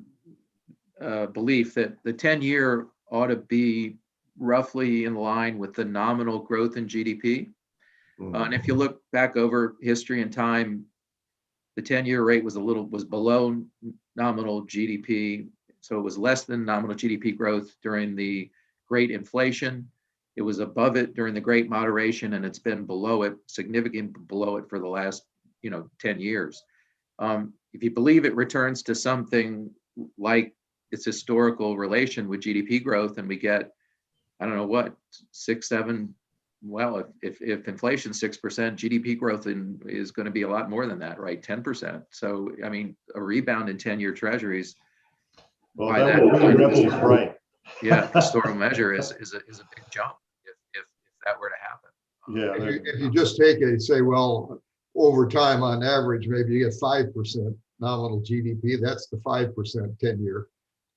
belief that the 10-year ought to be roughly in line with the nominal growth in GDP. And if you look back over history and time, the 10-year rate was below nominal GDP. So it was less than nominal GDP growth during the Great Inflation. It was above it during the Great Moderation, and it's been below it, significantly below it for the last 10 years. If you believe it returns to something like its historical relation with GDP growth, and we get, I don't know what, 6, 7, well, if inflation 6%, GDP growth is going to be a lot more than that, right? 10%. So, I mean, a rebound in 10-year treasuries. Well, that would be rebels, right? Yeah, historical measure is a big jump if that were to happen. Yeah. If you just take it and say, well, over time, on average, maybe you get 5% nominal GDP. That's the 5% 10-year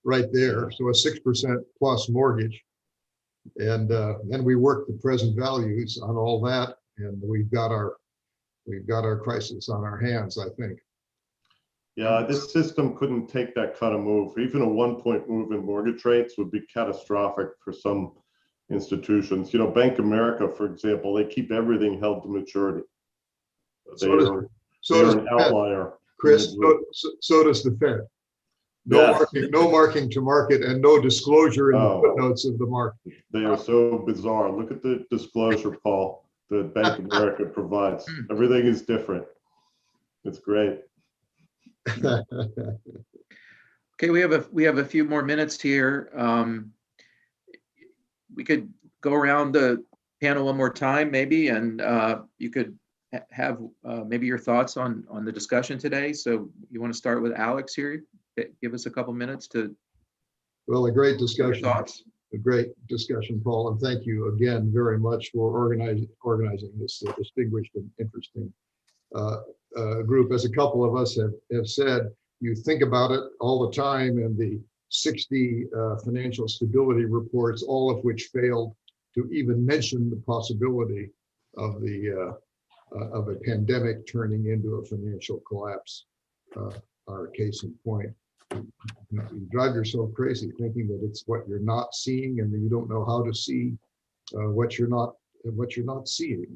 right there. So a 6% plus mortgage. And then we work the present values on all that, and we've got our crisis on our hands, I think. Yeah, this system couldn't take that kind of move. Even a 1-point move in mortgage rates would be catastrophic for some institutions. Bank of America, for example, they keep everything held to maturity. They're an outlier. Chris, so does the Fed. No marking to market, and no disclosure in the footnotes of the market. They are so bizarre. Look at the disclosure, Paul, that Bank of America provides. Everything is different. It's great. Okay, we have a few more minutes here. We could go around the panel one more time, maybe, and you could have maybe your thoughts on the discussion today. So you want to start with Alex here? Give us a couple minutes to. Well, a great discussion. Thoughts? A great discussion, Paul, and thank you again very much for organizing this distinguished and interesting group. As a couple of us have said, you think about it all the time, and the 60 financial stability reports, all of which failed to even mention the possibility of a pandemic turning into a financial collapse, are a case in point. You drive yourself crazy thinking that it's what you're not seeing, and you don't know how to see what you're not seeing.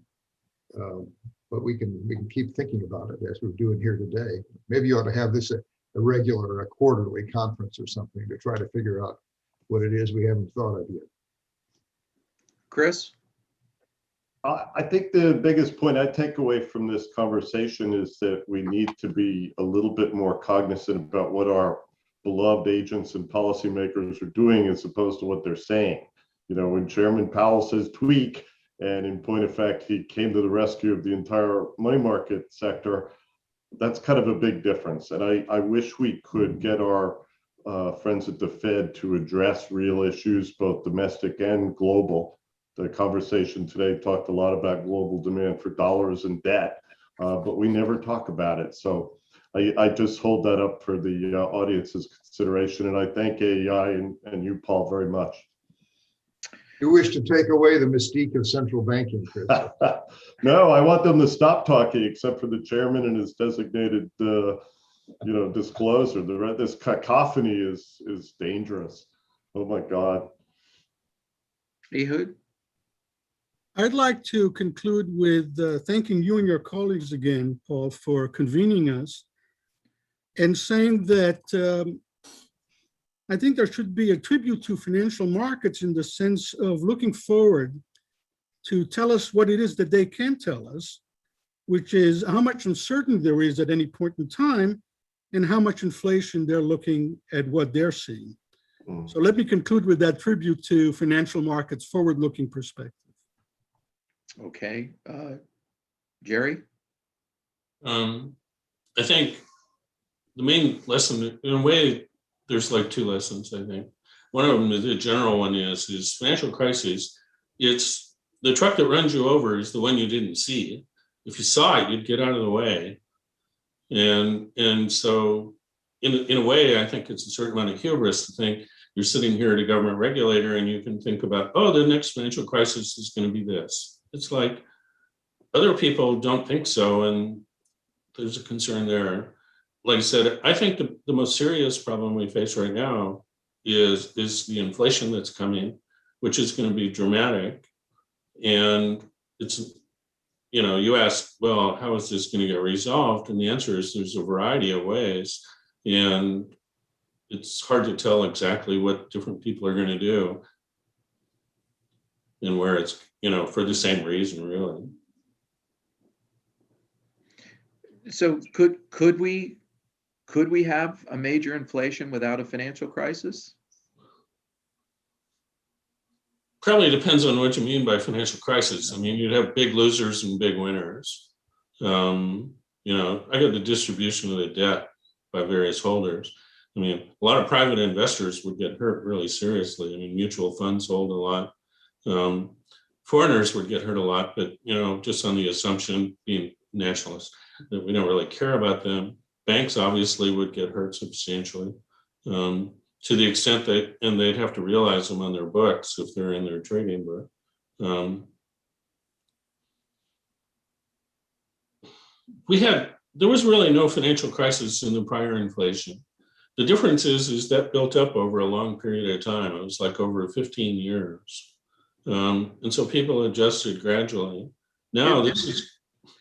But we can keep thinking about it as we're doing here today. Maybe you ought to have this a regular, a quarterly conference or something to try to figure out what it is we haven't thought of yet. Chris? I think the biggest point I take away from this conversation is that we need to be a little bit more cognizant about what our beloved agents and policymakers are doing as opposed to what they're saying. When Chairman Powell says tweak, and in point of fact, he came to the rescue of the entire money market sector, that's kind of a big difference. And I wish we could get our friends at the Fed to address real issues, both domestic and global. The conversation today talked a lot about global demand for dollars and debt, but we never talk about it. So I just hold that up for the audience's consideration. And I thank AEI and you, Paul, very much. You wish to take away the mystique of central banking, Chris? No, I want them to stop talking, except for the chairman and his designated, disclosure. This cacophony is dangerous. Oh my God. Ehud? I'd like to conclude with thanking you and your colleagues again, Paul, for convening us, and saying that I think there should be a tribute to financial markets in the sense of looking forward to tell us what it is that they can tell us, which is how much uncertainty there is at any point in time and how much inflation they're looking at what they're seeing. So let me conclude with that tribute to financial markets forward-looking perspective. Okay. Jerry? I think the main lesson, in a way, there's like two lessons, I think. One of them, the general one is financial crises. It's the truck that runs you over is the one you didn't see. if you saw it, you'd get out of the way. And so in a way, I think it's a certain amount of hubris to think you're sitting here at a government regulator and you can think about, oh, the next financial crisis is going to be this. It's like other people don't think so, and there's a concern there. Like I said, I think the most serious problem we face right now is the inflation that's coming, which is going to be dramatic. And it's, you ask, well, how is this going to get resolved? And the answer is there's a variety of ways. And it's hard to tell exactly what different people are going to do and where it's, for the same reason, really. So could we have a major inflation without a financial crisis? Probably depends on what you mean by financial crisis. I mean, you'd have big losers and big winners. I got the distribution of the debt by various holders. I mean, a lot of private investors would get hurt really seriously. I mean, mutual funds hold a lot. Foreigners would get hurt a lot, but, just on the assumption, being nationalists, that we don't really care about them. Banks obviously would get hurt substantially. To the extent that, and they'd have to realize them on their books if they're in their trading book. There was really no financial crisis in the prior inflation. The difference is that built up over a long period of time. It was like over 15 years. And so people adjusted gradually. Now this is.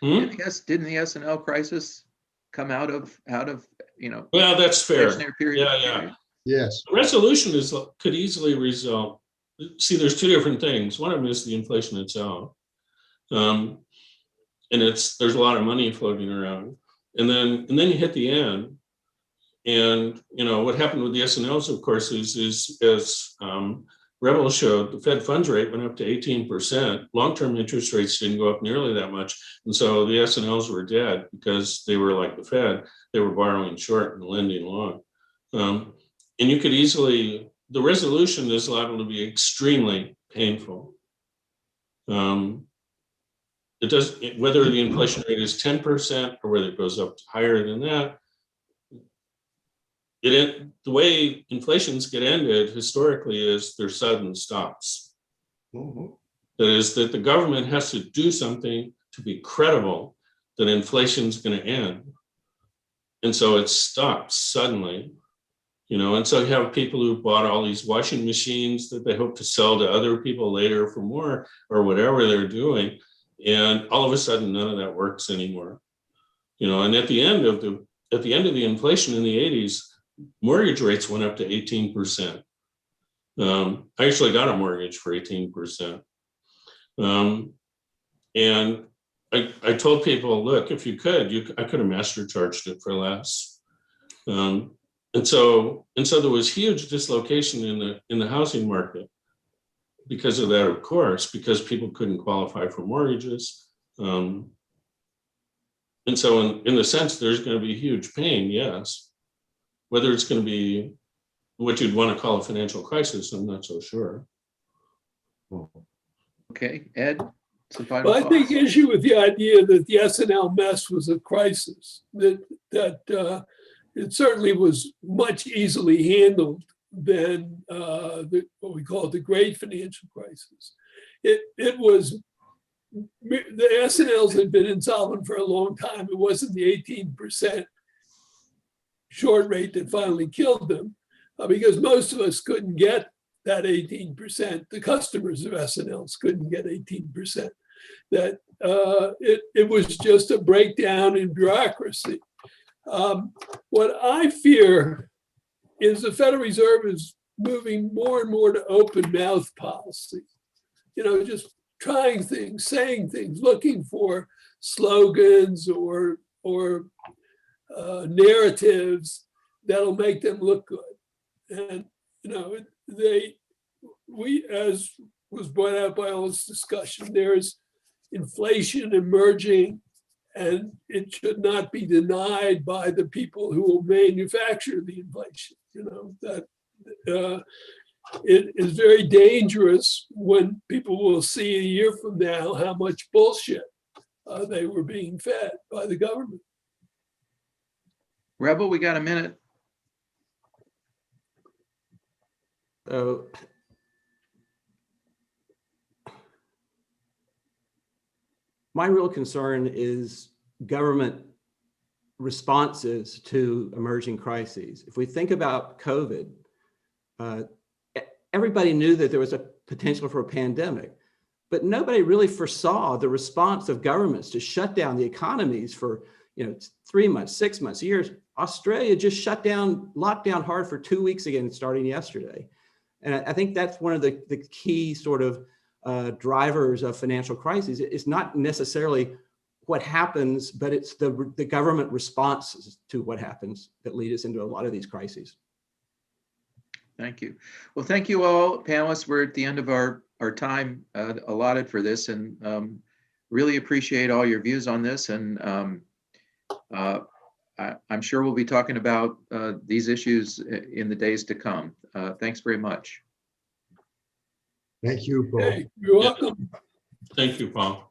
Didn't the S&L crisis come out of Well, that's fair. Period? Yeah. Yes. The resolution could easily result. See, there's two different things. One of them is the inflation itself, and there's a lot of money floating around. And then you hit the end, and what happened with the S&Ls, of course, is as Rebel showed, the Fed funds rate went up to 18%. Long-term interest rates didn't go up nearly that much, and so the S&Ls were dead because they were like the Fed. They were borrowing short and lending long. And you could easily, the resolution is liable to be extremely painful. It does, whether the inflation rate is 10% or whether it goes up higher than that, the way inflations get ended historically is they're sudden stops. Mhm. That is, that the government has to do something to be credible that inflation's going to end. And so it stops suddenly. And so you have people who bought all these washing machines that they hope to sell to other people later for more or whatever they're doing. And all of a sudden, none of that works anymore. And at the end of the inflation in the 80s, mortgage rates went up to 18%. I actually got a mortgage for 18%. And I told people, look, if you could, I could have master charged it for less. And so there was huge dislocation in the housing market because of that, of course, because people couldn't qualify for mortgages. And so in the sense, there's going to be huge pain, yes. Whether it's going to be what you'd want to call a financial crisis, I'm not so sure. Okay, Ed, some final Well, I thoughts? take issue with the idea that the S&L mess was a crisis, that it certainly was much easily handled than what we call the Great Financial Crisis. It was, the S&Ls had been insolvent for a long time. It wasn't the 18% short rate that finally killed them, because most of us couldn't get that 18%. The customers of S&Ls couldn't get 18%. That it was just a breakdown in bureaucracy. What I fear is the Federal Reserve is moving more and more to open mouth policy. Just trying things, saying things, looking for slogans or narratives that'll make them look good. And as was brought out by all this discussion, there's inflation emerging, and it should not be denied by the people who will manufacture the inflation. It is very dangerous when people will see a year from now how much bullshit they were being fed by the government. Rebel, we got a minute. So my real concern is government responses to emerging crises. If we think about COVID, everybody knew that there was a potential for a pandemic, but nobody really foresaw the response of governments to shut down the economies for 3 months, 6 months, years. Australia just shut down, locked down hard for 2 weeks again, starting yesterday. And I think that's one of the key sort of drivers of financial crises. It's not necessarily what happens, but it's the government responses to what happens that lead us into a lot of these crises. Thank you. Well, thank you all, panelists. We're at the end of our time allotted for this, and really appreciate all your views on this. And I'm sure we'll be talking about these issues in the days to come. Thanks very much. Thank you, Paul. Hey, you're welcome. Thank you, Paul.